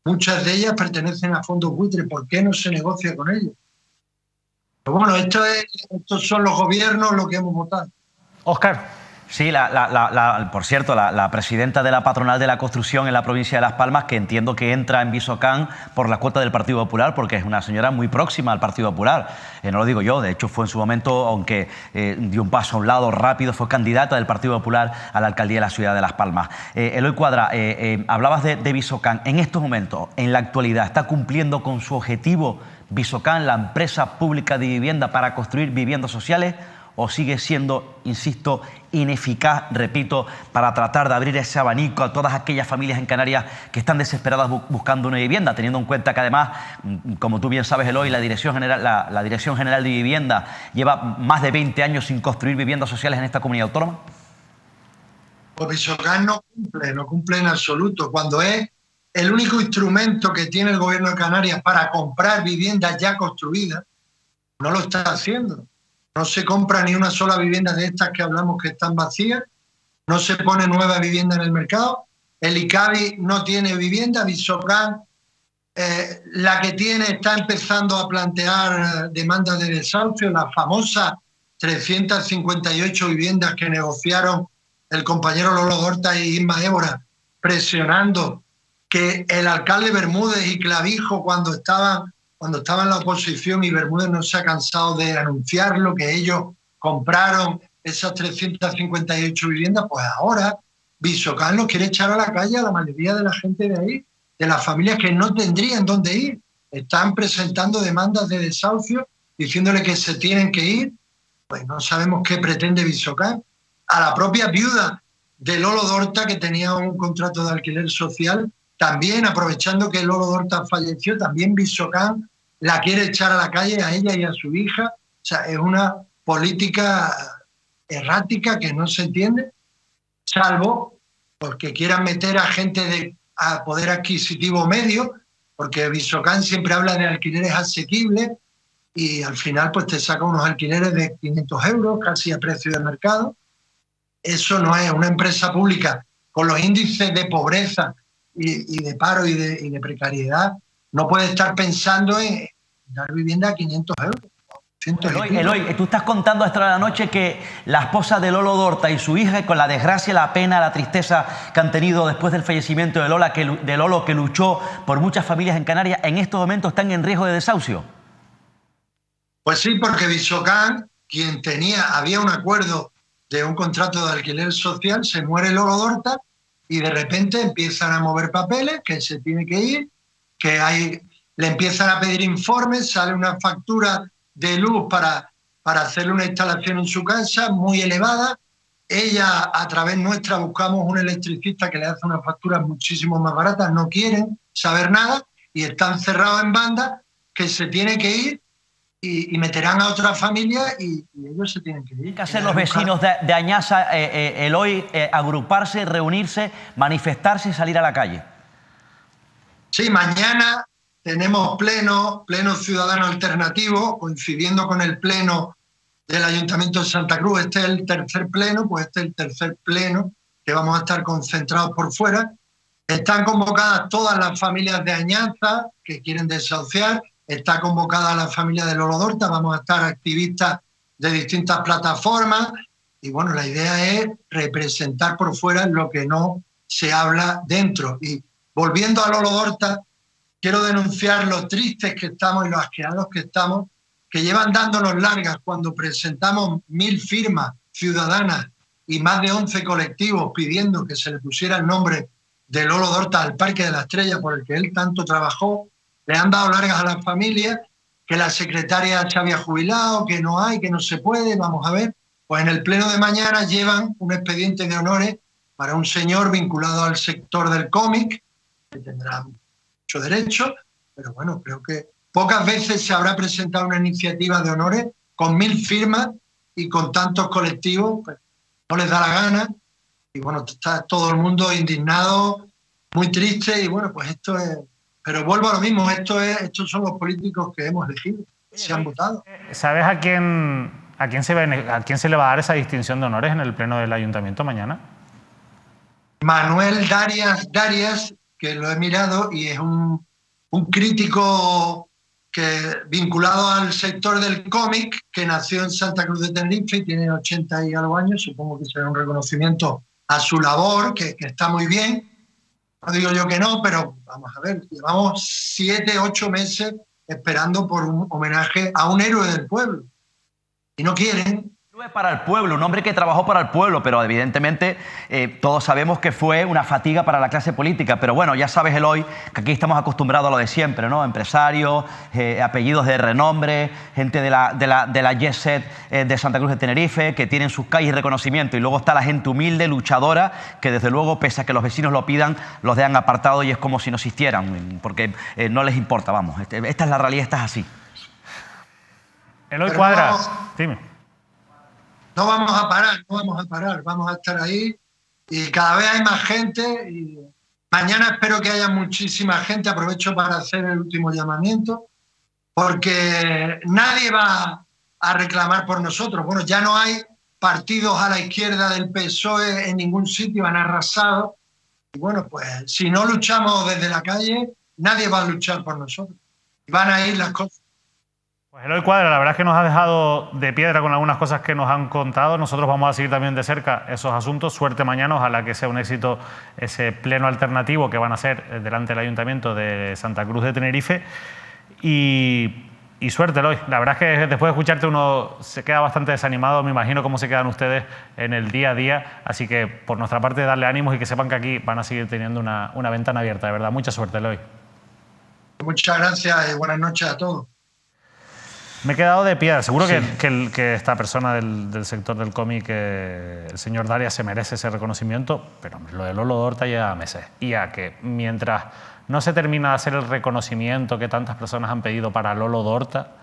muchas de ellas pertenecen a fondos buitres. ¿Por qué no se negocia con ellos? Pero bueno, estos son los gobiernos los que hemos votado. Óscar. Sí, por cierto, la presidenta de la patronal de la construcción en la provincia de Las Palmas, que entiendo que entra en Visocan por la cuota del Partido Popular, porque es una señora muy próxima al Partido Popular. No lo digo yo, de hecho fue en su momento, aunque dio un paso a un lado rápido, fue candidata del Partido Popular a la alcaldía de la ciudad de Las Palmas. Eloy Cuadra, hablabas de Visocan. En estos momentos, en la actualidad, ¿está cumpliendo con su objetivo Visocan, la empresa pública de vivienda, para construir viviendas sociales? ¿O sigue siendo, insisto, ineficaz, repito, para tratar de abrir ese abanico a todas aquellas familias en Canarias que están desesperadas buscando una vivienda, teniendo en cuenta que además, como tú bien sabes, Eloy, la Dirección General de Vivienda lleva más de 20 años sin construir viviendas sociales en esta comunidad autónoma? Pues Visocan no cumple en absoluto. Cuando es el único instrumento que tiene el Gobierno de Canarias para comprar viviendas ya construidas, no lo está haciendo. No se compra ni una sola vivienda de estas que hablamos que están vacías, no se pone nueva vivienda en el mercado, el ICABI no tiene vivienda, Visocan, la que tiene, está empezando a plantear demandas de desahucio, las famosas 358 viviendas que negociaron el compañero Lolo Dorta y Isma Évora, presionando que el alcalde Bermúdez y Clavijo, cuando estaba en la oposición, y Bermúdez no se ha cansado de anunciarlo, que ellos compraron esas 358 viviendas, pues ahora Visocan los quiere echar a la calle a la mayoría de la gente de ahí, de las familias que no tendrían dónde ir. Están presentando demandas de desahucio, diciéndole que se tienen que ir. Pues no sabemos qué pretende Visocan. A la propia viuda de Lolo Dorta, que tenía un contrato de alquiler social, también, aprovechando que Lolo Dorta falleció, también Visocan la quiere echar a la calle a ella y a su hija. O sea, es una política errática que no se entiende, salvo porque quieran meter a gente a poder adquisitivo medio, porque Visocan siempre habla de alquileres asequibles y al final pues te saca unos alquileres de 500 euros, casi a precio de mercado. Eso no es una empresa pública con los índices de pobreza y de paro y de precariedad. No puede estar pensando en dar vivienda a 500 euros. Eloy, tú estás contando a esta hora de la noche que la esposa de Lolo Dorta y su hija, con la desgracia, la pena, la tristeza que han tenido después del fallecimiento de Lolo, que luchó por muchas familias en Canarias, en estos momentos están en riesgo de desahucio. Pues sí, porque Visocán, quien había un acuerdo de un contrato de alquiler social, se muere Lolo Dorta y de repente empiezan a mover papeles, que se tiene que ir, le empiezan a pedir informes, sale una factura de luz para hacerle una instalación en su casa muy elevada. Ella, a través nuestra, buscamos un electricista que le hace unas facturas muchísimo más baratas, no quieren saber nada y están cerrados en banda, que se tiene que ir y meterán a otra familia y ellos se tienen que ir. ¿Qué hacen los vecinos de Añaza, Eloy? Agruparse, reunirse, manifestarse y salir a la calle. Sí, mañana tenemos pleno ciudadano alternativo, coincidiendo con el pleno del Ayuntamiento de Santa Cruz. Este es el tercer pleno, pues este es el tercer pleno que vamos a estar concentrados por fuera. Están convocadas todas las familias de Añaza que quieren desahuciar, está convocada la familia de Lolo Dorta, vamos a estar activistas de distintas plataformas y bueno, la idea es representar por fuera lo que no se habla dentro. Y volviendo a Lolo Dorta, quiero denunciar lo tristes que estamos y lo asqueados que estamos, que llevan dándonos largas cuando presentamos 1000 firmas ciudadanas y más de 11 colectivos pidiendo que se le pusiera el nombre de Lolo Dorta al Parque de la Estrella por el que él tanto trabajó. Le han dado largas a las familias, que la secretaria se había jubilado, que no hay, que no se puede, vamos a ver. Pues en el pleno de mañana llevan un expediente de honores para un señor vinculado al sector del cómic, que tendrá mucho derecho, pero bueno, creo que pocas veces se habrá presentado una iniciativa de honores con 1000 firmas y con tantos colectivos, pues no les da la gana. Y bueno, está todo el mundo indignado, muy triste y bueno, pues esto es... Pero vuelvo a lo mismo, estos son los políticos que hemos elegido, se han votado. ¿Sabes a quién se le va a dar esa distinción de honores en el pleno del Ayuntamiento mañana? Manuel Darias, que lo he mirado y es un crítico vinculado al sector del cómic, que nació en Santa Cruz de Tenerife y tiene 80 y algo años, supongo que será un reconocimiento a su labor, que está muy bien. No digo yo que no, pero vamos a ver, llevamos 7, 8 meses esperando por un homenaje a un héroe del pueblo. Y no quieren. Para el pueblo, un hombre que trabajó para el pueblo, pero evidentemente todos sabemos que fue una fatiga para la clase política. Pero bueno, ya sabes, Eloy, que aquí estamos acostumbrados a lo de siempre, ¿no? Empresarios, apellidos de renombre, gente de la Jet Set de Santa Cruz de Tenerife, que tienen sus calles y reconocimiento. Y luego está la gente humilde, luchadora, que desde luego, pese a que los vecinos lo pidan, los dejan apartados y es como si no existieran, porque no les importa, vamos. Esta es la realidad, esta es así. Eloy Cuadras, dime. No vamos a parar, vamos a estar ahí y cada vez hay más gente y mañana espero que haya muchísima gente. Aprovecho para hacer el último llamamiento porque nadie va a reclamar por nosotros. Bueno, ya no hay partidos a la izquierda del PSOE en ningún sitio, han arrasado y bueno, pues si no luchamos desde la calle, nadie va a luchar por nosotros. Van a ir las cosas. Pues Eloy Cuadra, la verdad es que nos ha dejado de piedra con algunas cosas que nos han contado. Nosotros vamos a seguir también de cerca esos asuntos. Suerte mañana, ojalá que sea un éxito ese pleno alternativo que van a hacer delante del Ayuntamiento de Santa Cruz de Tenerife. Y suerte, Eloy. La verdad es que después de escucharte uno se queda bastante desanimado. Me imagino cómo se quedan ustedes en el día a día. Así que por nuestra parte darle ánimos y que sepan que aquí van a seguir teniendo una ventana abierta. De verdad, mucha suerte, Eloy. Muchas gracias y buenas noches a todos. Me he quedado de piedra. Seguro sí. que esta persona del sector del cómic, el señor Darias, se merece ese reconocimiento, pero lo de Lolo Dorta lleva meses. Y a que mientras no se termina de hacer el reconocimiento que tantas personas han pedido para Lolo Dorta,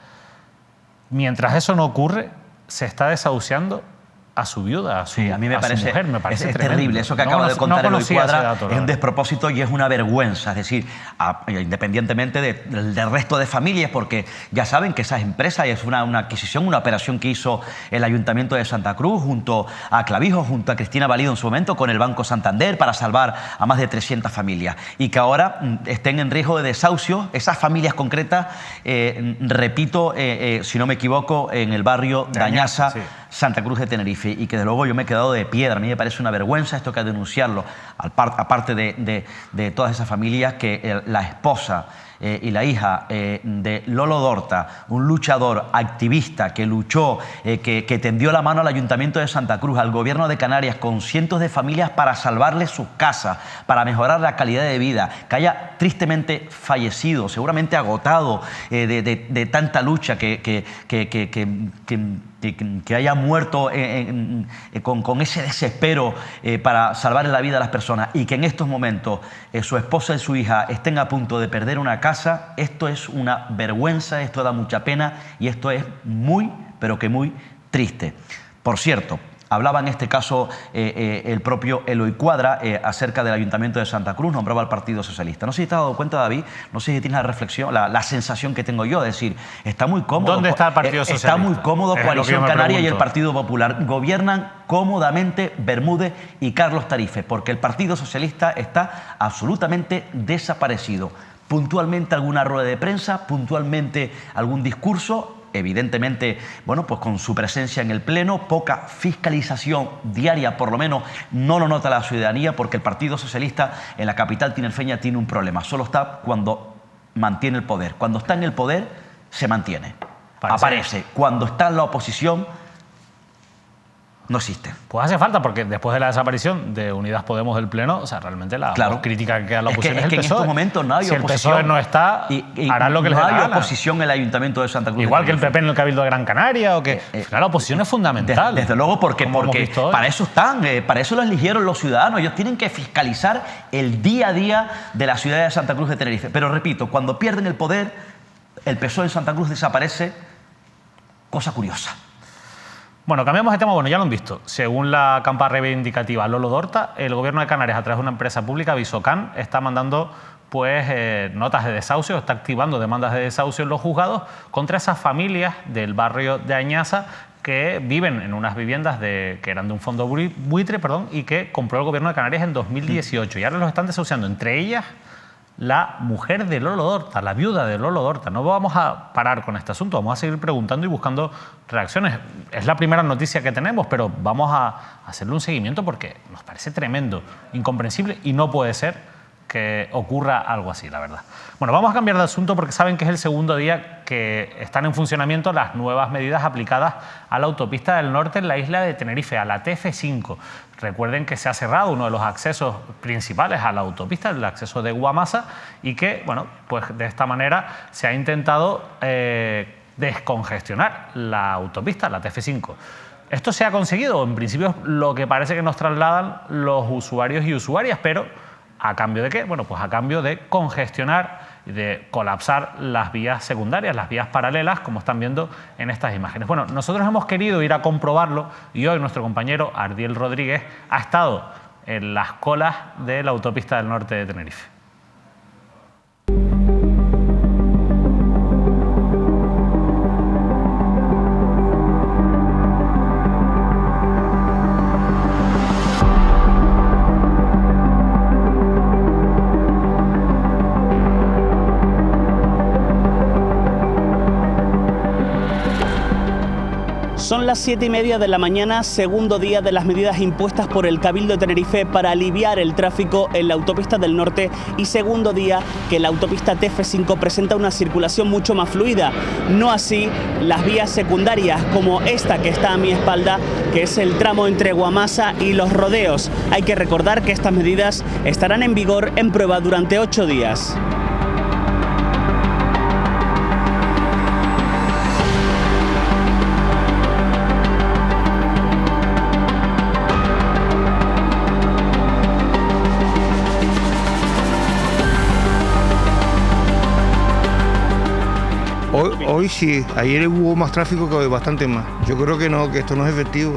mientras eso no ocurre, se está desahuciando a su viuda, a su, sí, a mí me parece, mujer. Me parece es terrible. Eso que acaba de contar Eloy Cuadra es un despropósito y es una vergüenza. Es decir, independientemente del resto de familias, porque ya saben que esas empresas es una adquisición, una operación que hizo el Ayuntamiento de Santa Cruz junto a Clavijo, junto a Cristina Valido en su momento, con el Banco Santander, para salvar a más de 300 familias. Y que ahora estén en riesgo de desahucio esas familias concretas, repito, si no me equivoco, en el barrio de Añaza, sí, Santa Cruz de Tenerife, y que de luego yo me he quedado de piedra. A mí me parece una vergüenza esto, que hay que denunciarlo, aparte de todas esas familias, que la esposa y la hija de Lolo Dorta, un luchador activista que luchó, que tendió la mano al Ayuntamiento de Santa Cruz, al Gobierno de Canarias, con cientos de familias para salvarles sus casas, para mejorar la calidad de vida, que haya tristemente fallecido, seguramente agotado de tanta lucha, que haya muerto con ese desespero para salvar la vida a las personas, y que en estos momentos su esposa y su hija estén a punto de perder una casa. Esto es una vergüenza, esto da mucha pena y esto es muy, pero que muy triste. Por cierto, hablaba en este caso el propio Eloy Cuadra acerca del Ayuntamiento de Santa Cruz, nombraba al Partido Socialista. No sé si te has dado cuenta, David, no sé si tienes la reflexión, la sensación que tengo yo, de decir, está muy cómodo. ¿Dónde está el Partido Socialista? Está muy cómodo Coalición Canaria y el Partido Popular. Gobiernan cómodamente Bermúdez y Carlos Tarife, porque el Partido Socialista está absolutamente desaparecido. Puntualmente alguna rueda de prensa, puntualmente algún discurso, evidentemente, bueno, pues con su presencia en el Pleno, poca fiscalización diaria, por lo menos no lo nota la ciudadanía, porque el Partido Socialista en la capital tinerfeña tiene un problema: solo está cuando mantiene el poder. Cuando está en el poder, se mantiene. Aparece. Cuando está en la oposición, no existe. Pues hace falta, porque después de la desaparición de Unidas Podemos del Pleno, o sea, realmente la crítica que queda a la oposición es el PSOE. En estos momentos no hay oposición. Si el PSOE no está, harán lo que les dé la gana. No hay oposición en el Ayuntamiento de Santa Cruz. Igual que el PP en el Cabildo de Gran Canaria, o que la oposición es fundamental. Desde luego, porque para eso están, para eso lo eligieron los ciudadanos. Ellos tienen que fiscalizar el día a día de la ciudad de Santa Cruz de Tenerife. Pero repito, cuando pierden el poder, el PSOE en Santa Cruz desaparece. Cosa curiosa. Bueno, cambiamos de tema. Bueno, ya lo han visto. Según la campaña reivindicativa Lolo Dorta, el Gobierno de Canarias, a través de una empresa pública, Visocan, está mandando notas de desahucio, está activando demandas de desahucio en los juzgados contra esas familias del barrio de Añaza que viven en unas viviendas que eran de un fondo buitre, y que compró el Gobierno de Canarias en 2018. Y ahora los están desahuciando, entre ellas la mujer de Lolo Dorta, la viuda de Lolo Dorta. No vamos a parar con este asunto, vamos a seguir preguntando y buscando reacciones. Es la primera noticia que tenemos, pero vamos a hacerle un seguimiento porque nos parece tremendo, incomprensible, y no puede ser que ocurra algo así, la verdad. Bueno, vamos a cambiar de asunto porque saben que es el segundo día que están en funcionamiento las nuevas medidas aplicadas a la autopista del norte en la isla de Tenerife, a la TF5. Recuerden que se ha cerrado uno de los accesos principales a la autopista, el acceso de Guamasa, y que, bueno, pues de esta manera se ha intentado descongestionar la autopista, la TF5. Esto se ha conseguido, en principio es lo que parece que nos trasladan los usuarios y usuarias, pero ¿a cambio de qué? Bueno, pues a cambio de congestionar y de colapsar las vías secundarias, las vías paralelas, como están viendo en estas imágenes. Bueno, nosotros hemos querido ir a comprobarlo y hoy nuestro compañero Ardiel Rodríguez ha estado en las colas de la autopista del norte de Tenerife. Son las 7:30 de la mañana, segundo día de las medidas impuestas por el Cabildo de Tenerife para aliviar el tráfico en la autopista del norte, y segundo día que la autopista TF5 presenta una circulación mucho más fluida. No así las vías secundarias, como esta que está a mi espalda, que es el tramo entre Guamasa y Los Rodeos. Hay que recordar que estas medidas estarán en vigor en prueba durante 8 días. Hoy hoy sí, ayer hubo más tráfico que hoy, bastante más. Yo creo que no, que esto no es efectivo.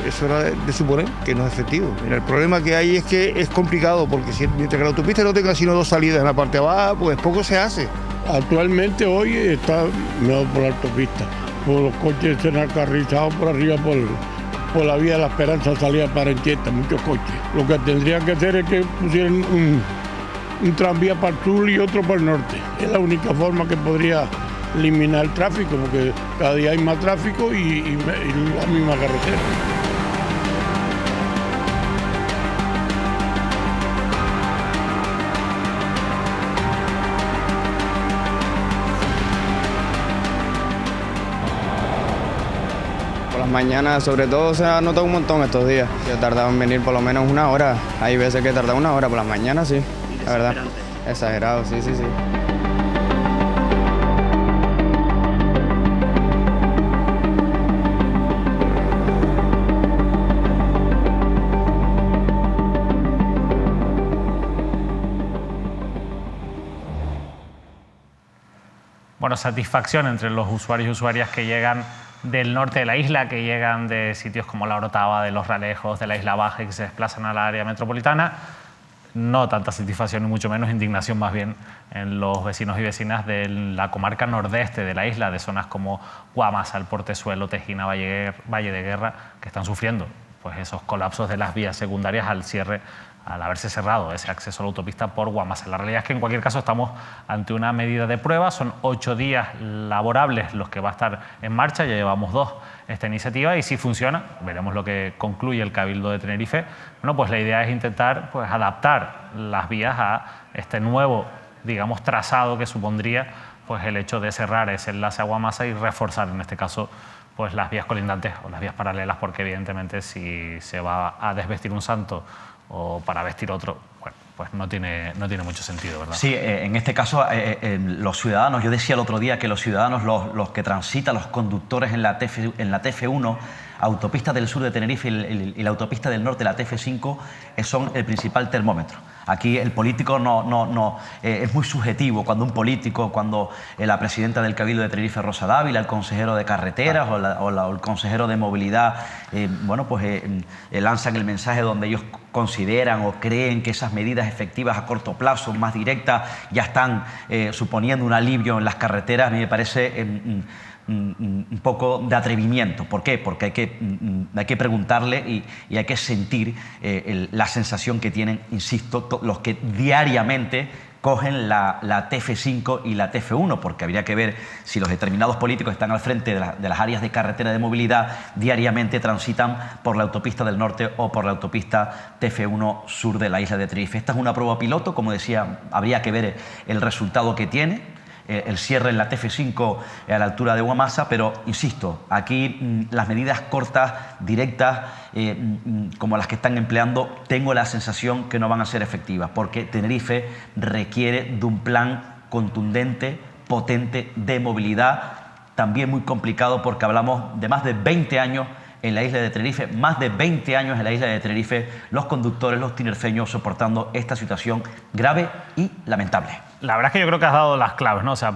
Eso era de suponer que no es efectivo. Mira, el problema que hay es que es complicado, porque mientras que la autopista no tenga sino 2 salidas en la parte de abajo, pues poco se hace. Actualmente hoy está mejor por la autopista, por los coches están acarrizados por arriba por la vía de la Esperanza, salida para Encheta, muchos coches. Lo que tendrían que hacer es que pusieran un tranvía para el sur y otro para el norte. Es la única forma que podría eliminar el tráfico, porque cada día hay más tráfico y la misma carretera. Mañana sobre todo se ha notado un montón estos días. Yo tardaba en venir por lo menos 1 hora. Hay veces que tarda 1 hora, por las mañanas sí, la verdad. Exagerado, sí. Bueno, satisfacción entre los usuarios y usuarias que llegan del norte de la isla, que llegan de sitios como La Orotava, de Los Realejos, de la Isla Baja y que se desplazan a la área metropolitana. No tanta satisfacción y mucho menos indignación más bien en los vecinos y vecinas de la comarca nordeste de la isla, de zonas como Guamasa, El Portezuelo, Tejina, Valle de Guerra, que están sufriendo pues esos colapsos de las vías secundarias al haberse cerrado ese acceso a la autopista por Guamasa. La realidad es que en cualquier caso estamos ante una medida de prueba, son 8 días laborables los que va a estar en marcha, ya llevamos 2 esta iniciativa y si funciona, veremos lo que concluye el Cabildo de Tenerife. Bueno, pues la idea es intentar pues, adaptar las vías a este nuevo, digamos, trazado que supondría pues, el hecho de cerrar ese enlace a Guamasa y reforzar en este caso pues, las vías colindantes o las vías paralelas, porque evidentemente si se va a desvestir un santo o para vestir otro, bueno, pues no tiene mucho sentido, ¿verdad? Sí, en este caso los ciudadanos, yo decía el otro día que los ciudadanos, los que transitan, los conductores en la TF1, autopista del sur de Tenerife y la autopista del norte, la TF5, son el principal termómetro. Aquí el político es muy subjetivo cuando un político, cuando la presidenta del Cabildo de Tenerife, Rosa Dávila, el consejero de carreteras o el consejero de movilidad, lanzan el mensaje donde ellos consideran o creen que esas medidas efectivas a corto plazo, más directas, ya están suponiendo un alivio en las carreteras. A mí me parece un poco de atrevimiento. ¿Por qué? Porque hay que preguntarle y hay que sentir la sensación que tienen, insisto, los que diariamente cogen la TF5 y la TF1, porque habría que ver si los determinados políticos están al frente de las áreas de carretera de movilidad, diariamente transitan por la autopista del norte o por la autopista TF1 sur de la isla de Tenerife. Esta es una prueba piloto, como decía, habría que ver el resultado que tiene. El cierre en la TF5 a la altura de Guamasa, pero insisto, aquí las medidas cortas, directas, como las que están empleando, tengo la sensación que no van a ser efectivas, porque Tenerife requiere de un plan contundente, potente de movilidad, también muy complicado porque hablamos de más de 20 años en la isla de Tenerife, más de 20 años en la isla de Tenerife, los conductores, los tinerfeños soportando esta situación grave y lamentable. La verdad es que yo creo que has dado las claves, ¿no? O sea,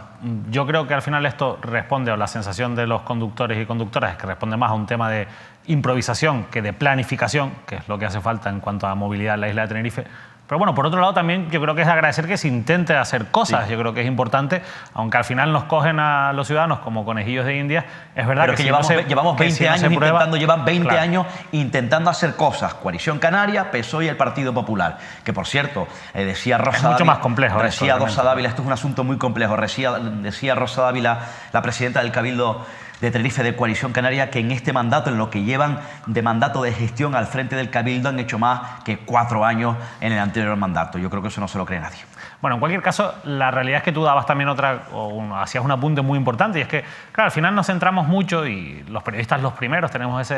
yo creo que al final esto responde a la sensación de los conductores y conductoras, es que responde más a un tema de improvisación que de planificación, que es lo que hace falta en cuanto a movilidad en la isla de Tenerife. Pero bueno, por otro lado también yo creo que es agradecer que se intente hacer cosas. Sí. Yo creo que es importante, aunque al final nos cogen a los ciudadanos como conejillos de Indias, es verdad que llevamos 20 años intentando hacer cosas. Coalición Canaria, PSOE y el Partido Popular. Que por cierto, decía Rosa Dávila... Es mucho más complejo. Decía Rosa Dávila, esto es un asunto muy complejo. Decía Rosa Dávila, la presidenta del Cabildo de Tenerife de Coalición Canaria, que en este mandato, en lo que llevan de mandato de gestión al frente del Cabildo, han hecho más que 4 años en el anterior mandato. Yo creo que eso no se lo cree nadie. Bueno, en cualquier caso, la realidad es que tú dabas también hacías un apunte muy importante, y es que, claro, al final nos centramos mucho, y los periodistas los primeros tenemos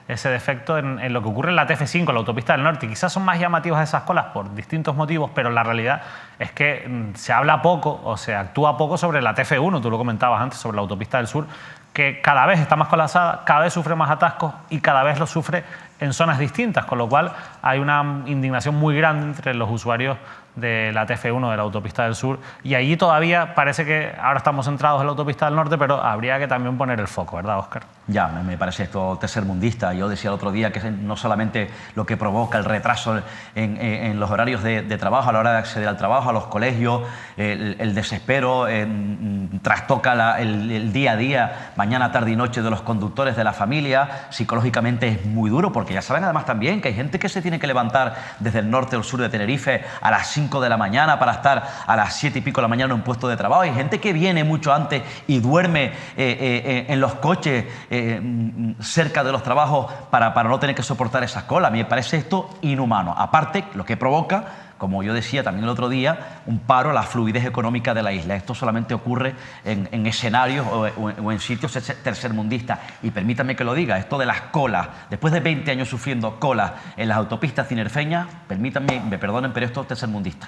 ese defecto en lo que ocurre en la TF5, la autopista del norte, y quizás son más llamativas esas colas por distintos motivos, pero la realidad es que se habla poco o se actúa poco sobre la TF1, tú lo comentabas antes, sobre la autopista del sur, que cada vez está más colapsada, cada vez sufre más atascos y cada vez lo sufre en zonas distintas, con lo cual hay una indignación muy grande entre los usuarios de la TF1, de la autopista del sur, y allí todavía parece que ahora estamos centrados en la autopista del norte, pero habría que también poner el foco, ¿verdad, Óscar? Ya, me parece esto tercermundista. Yo decía el otro día que no solamente lo que provoca el retraso en los horarios de trabajo, a la hora de acceder al trabajo, a los colegios, el desespero, trastoca el día a día, mañana, tarde y noche de los conductores, de la familia. Psicológicamente es muy duro, porque ya saben además también que hay gente que se tiene que levantar desde el norte o el sur de Tenerife a las 5 de la mañana para estar a las 7 y pico de la mañana en un puesto de trabajo. Hay gente que viene mucho antes y duerme en los coches cerca de los trabajos para no tener que soportar esas colas. A mí me parece esto inhumano. Aparte, lo que provoca, como yo decía también el otro día, un paro a la fluidez económica de la isla. Esto solamente ocurre en escenarios o en sitios tercermundistas. Y permítanme que lo diga, esto de las colas, después de 20 años sufriendo colas en las autopistas tinerfeñas, permítanme, me perdonen, pero esto es tercermundista.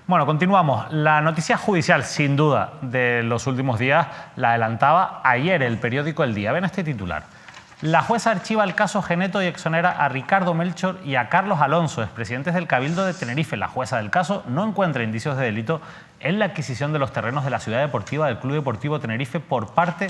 Bueno, continuamos. La noticia judicial, sin duda, de los últimos días la adelantaba ayer el periódico El Día. Ven este titular. La jueza archiva el caso Geneto y exonera a Ricardo Melchor y a Carlos Alonso, expresidentes del Cabildo de Tenerife. La jueza del caso no encuentra indicios de delito en la adquisición de los terrenos de la ciudad deportiva del Club Deportivo Tenerife por parte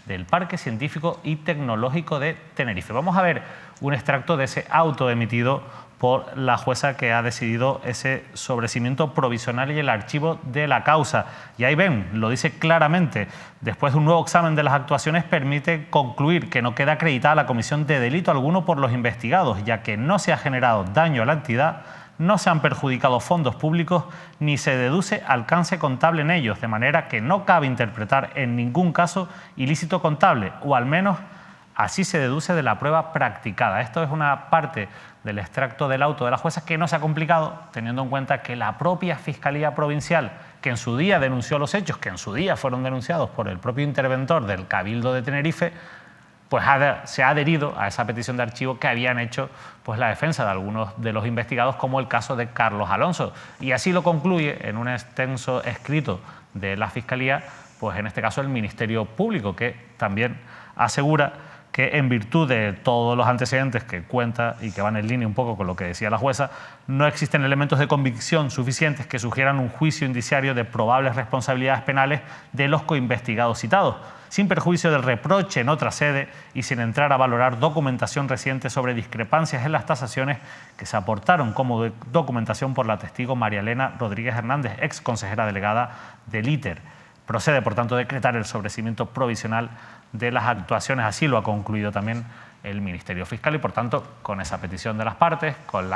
del Parque Científico y Tecnológico de Tenerife. Vamos a ver un extracto de ese auto emitido por la jueza que ha decidido ese sobreseimiento provisional y el archivo de la causa. Y ahí ven, lo dice claramente, después de un nuevo examen de las actuaciones permite concluir que no queda acreditada la comisión de delito alguno por los investigados, ya que no se ha generado daño a la entidad, no se han perjudicado fondos públicos ni se deduce alcance contable en ellos, de manera que no cabe interpretar en ningún caso ilícito contable, o al menos así se deduce de la prueba practicada. Esto es una parte del extracto del auto de la jueza que no se ha complicado, teniendo en cuenta que la propia Fiscalía Provincial, que en su día denunció los hechos, que en su día fueron denunciados por el propio interventor del Cabildo de Tenerife, pues se ha adherido a esa petición de archivo que habían hecho pues, la defensa de algunos de los investigados, como el caso de Carlos Alonso. Y así lo concluye en un extenso escrito de la Fiscalía, pues en este caso el Ministerio Público, que también asegura que en virtud de todos los antecedentes que cuenta y que van en línea un poco con lo que decía la jueza, no existen elementos de convicción suficientes que sugieran un juicio indiciario de probables responsabilidades penales de los coinvestigados citados, sin perjuicio del reproche en otra sede y sin entrar a valorar documentación reciente sobre discrepancias en las tasaciones que se aportaron como documentación por la testigo María Elena Rodríguez Hernández, ex consejera delegada del ITER. Procede, por tanto, decretar el sobreseimiento provisional de las actuaciones. Así lo ha concluido también el Ministerio Fiscal y, por tanto, con esa petición de las partes, con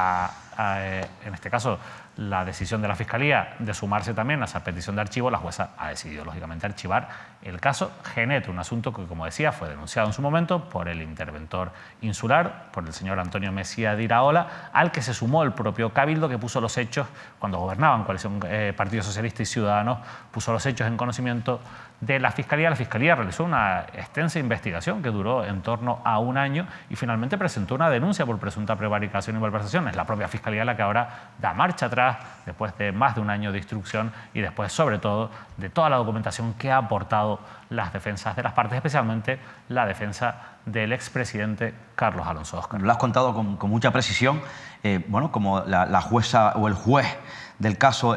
en este caso la decisión de la Fiscalía de sumarse también a esa petición de archivo, la jueza ha decidido, lógicamente, archivar el caso Geneto, un asunto que, como decía, fue denunciado en su momento por el interventor insular, por el señor Antonio Mesía de Iraola, al que se sumó el propio Cabildo, que puso los hechos, cuando gobernaban coalición Partido Socialista y Ciudadanos, puso los hechos en conocimiento de la Fiscalía. La Fiscalía realizó una extensa investigación que duró en torno a un año y finalmente presentó una denuncia por presunta prevaricación y malversación. Es la propia Fiscalía la que ahora da marcha atrás después de más de un año de instrucción y después, sobre todo, de toda la documentación que ha aportado las defensas de las partes, especialmente la defensa del expresidente Carlos Alonso. Óscar. Lo has contado con mucha precisión. Bueno, como la jueza o el juez del caso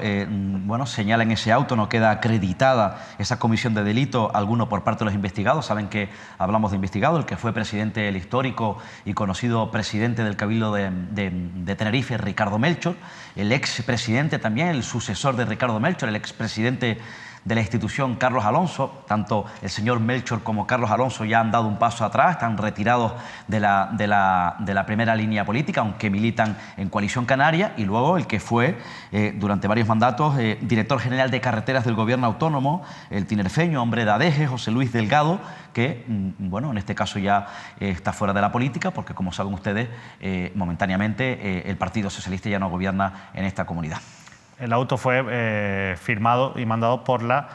señala en ese auto, no queda acreditada esa comisión de delito alguno por parte de los investigados. Saben que hablamos de investigado, el que fue presidente, el histórico y conocido presidente del Cabildo de Tenerife, Ricardo Melchor, el expresidente también, el sucesor de Ricardo Melchor, el expresidente de la institución Carlos Alonso. Tanto el señor Melchor como Carlos Alonso ya han dado un paso atrás, están retirados de la primera línea política, aunque militan en Coalición Canaria, y luego el que fue durante varios mandatos director general de carreteras del gobierno autónomo, el tinerfeño, hombre de Adeje, José Luis Delgado, que bueno, en este caso ya está fuera de la política porque, como saben ustedes, momentáneamente el Partido Socialista ya no gobierna en esta comunidad. El auto fue firmado y mandado por la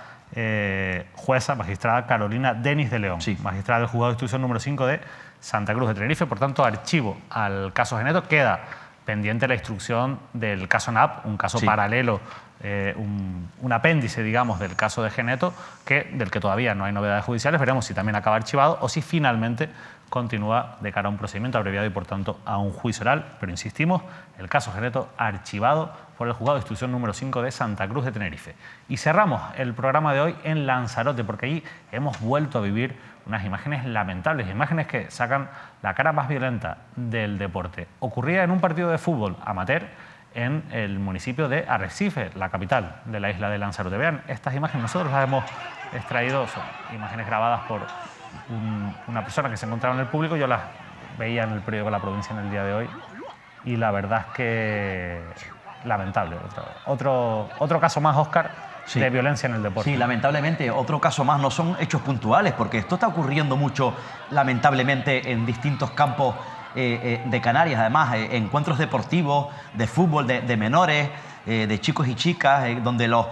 jueza magistrada Carolina Denis de León, sí, magistrada del Juzgado de Instrucción número 5 de Santa Cruz de Tenerife. Por tanto, archivo al caso Geneto. Queda pendiente la instrucción del caso NAP, un caso paralelo, un apéndice, digamos, del caso de Geneto, del que todavía no hay novedades judiciales. Veremos si también acaba archivado o si finalmente continúa de cara a un procedimiento abreviado y, por tanto, a un juicio oral. Pero insistimos, el caso concreto archivado por el Juzgado de Instrucción número 5 de Santa Cruz de Tenerife. Y cerramos el programa de hoy en Lanzarote, porque allí hemos vuelto a vivir unas imágenes lamentables, imágenes que sacan la cara más violenta del deporte. Ocurría en un partido de fútbol amateur en el municipio de Arrecife, la capital de la isla de Lanzarote. Vean, estas imágenes nosotros las hemos extraído, son imágenes grabadas por una persona que se encontraba en el público. Yo las veía en el periódico La Provincia en el día de hoy y la verdad es que lamentable. Otro caso más, Óscar, sí, de violencia en el deporte. Sí, lamentablemente, otro caso más. No son hechos puntuales, porque esto está ocurriendo mucho, lamentablemente, en distintos campos de Canarias. Además, encuentros deportivos, de fútbol, de menores, de chicos y chicas, donde los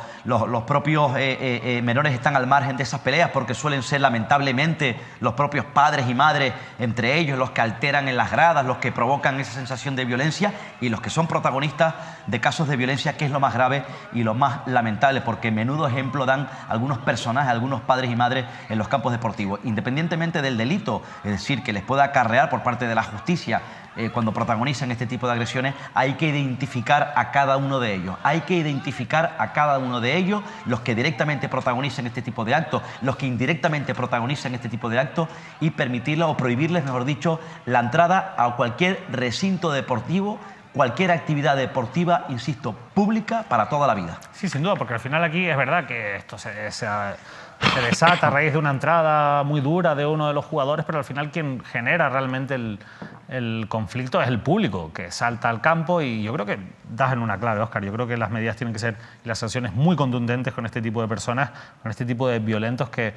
propios menores están al margen de esas peleas, porque suelen ser lamentablemente los propios padres y madres entre ellos los que alteran en las gradas, los que provocan esa sensación de violencia y los que son protagonistas de casos de violencia, que es lo más grave y lo más lamentable, porque menudo ejemplo dan algunos personajes, algunos padres y madres en los campos deportivos, independientemente del delito, es decir, que les pueda acarrear por parte de la justicia. Cuando protagonizan este tipo de agresiones, hay que identificar a cada uno de ellos. Hay que identificar a cada uno de ellos, los que directamente protagonizan este tipo de actos, los que indirectamente protagonizan este tipo de actos, y permitirles o prohibirles, mejor dicho, la entrada a cualquier recinto deportivo, cualquier actividad deportiva, insisto, pública para toda la vida. Sí, sin duda, porque al final aquí es verdad que esto se desata a raíz de una entrada muy dura de uno de los jugadores, pero al final quien genera realmente el conflicto es el público, que salta al campo, y yo creo que das en una clave, Óscar. Yo creo que las medidas tienen que ser, y las sanciones, muy contundentes con este tipo de personas, con este tipo de violentos que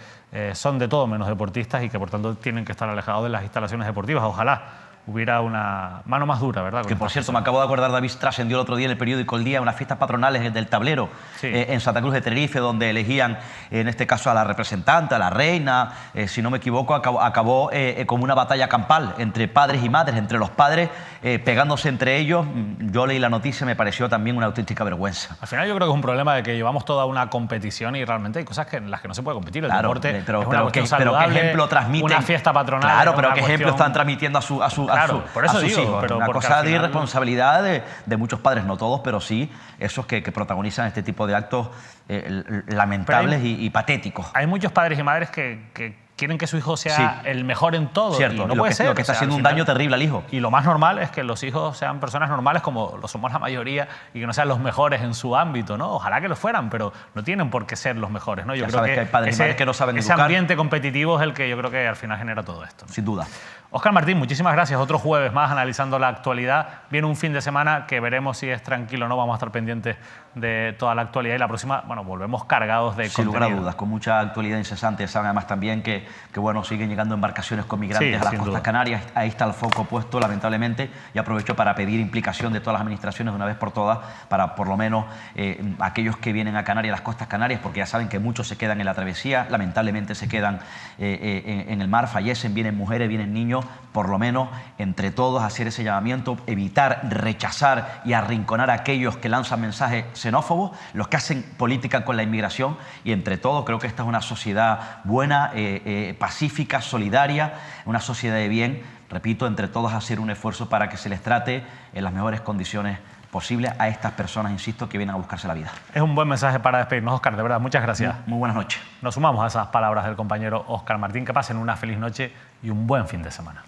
son de todo menos deportistas y que por tanto tienen que estar alejados de las instalaciones deportivas. Ojalá hubiera una mano más dura, ¿verdad? Que, por cierto, me acabo de acordar, David, trascendió el otro día en el periódico El Día unas fiestas patronales del tablero, sí, en Santa Cruz de Tenerife, donde elegían, en este caso, a la representante, a la reina. Si no me equivoco, acabó como una batalla campal entre padres y madres, entre los padres pegándose entre ellos. Yo leí la noticia y me pareció también una auténtica vergüenza. Al final yo creo que es un problema de que llevamos toda una competición y realmente hay cosas en las que no se puede competir. El deporte es una cuestión saludable, ¿qué ejemplo transmiten? Una fiesta patronal. Claro, pero ¿qué ejemplo están transmitiendo a sus hijos? Pero una cosa de irresponsabilidad de muchos padres, no todos, pero sí esos que protagonizan este tipo de actos lamentables y patéticos. Hay muchos padres y madres que quieren que su hijo sea, sí, el mejor en todo. Cierto, y no puede ser. Lo que está haciendo un daño terrible al hijo. Y lo más normal es que los hijos sean personas normales, como lo somos la mayoría, y que no sean los mejores en su ámbito, ¿no? Ojalá que lo fueran, pero no tienen por qué ser los mejores, ¿no? Yo creo que hay padres y madres que no saben educar. Ese ambiente competitivo es el que yo creo que al final genera todo esto, ¿no? Sin duda. Óscar Martín, muchísimas gracias. Otro jueves más analizando la actualidad. Viene un fin de semana que veremos si es tranquilo o no. Vamos a estar pendientes de toda la actualidad, y la próxima, bueno, volvemos cargados de sin contenido. lugar a dudas, con mucha actualidad incesante. Saben además también que bueno, siguen llegando embarcaciones con migrantes a las costas canarias. Ahí está el foco puesto, lamentablemente, y aprovecho para pedir implicación de todas las administraciones de una vez por todas, para por lo menos aquellos que vienen a Canarias, las costas canarias, porque ya saben que muchos se quedan en la travesía, lamentablemente se quedan en el mar, fallecen, vienen mujeres, vienen niños. Por lo menos entre todos hacer ese llamamiento, evitar, rechazar y arrinconar a aquellos que lanzan mensajes xenófobos, los que hacen política con la inmigración, y entre todos creo que esta es una sociedad buena, pacífica, solidaria, una sociedad de bien. Repito, entre todos hacer un esfuerzo para que se les trate en las mejores condiciones posibles a estas personas, insisto, que vienen a buscarse la vida. Es un buen mensaje para despedirnos, Óscar, de verdad, muchas gracias. Muy buenas noches. Nos sumamos a esas palabras del compañero Óscar Martín. Que pasen una feliz noche y un buen fin de semana.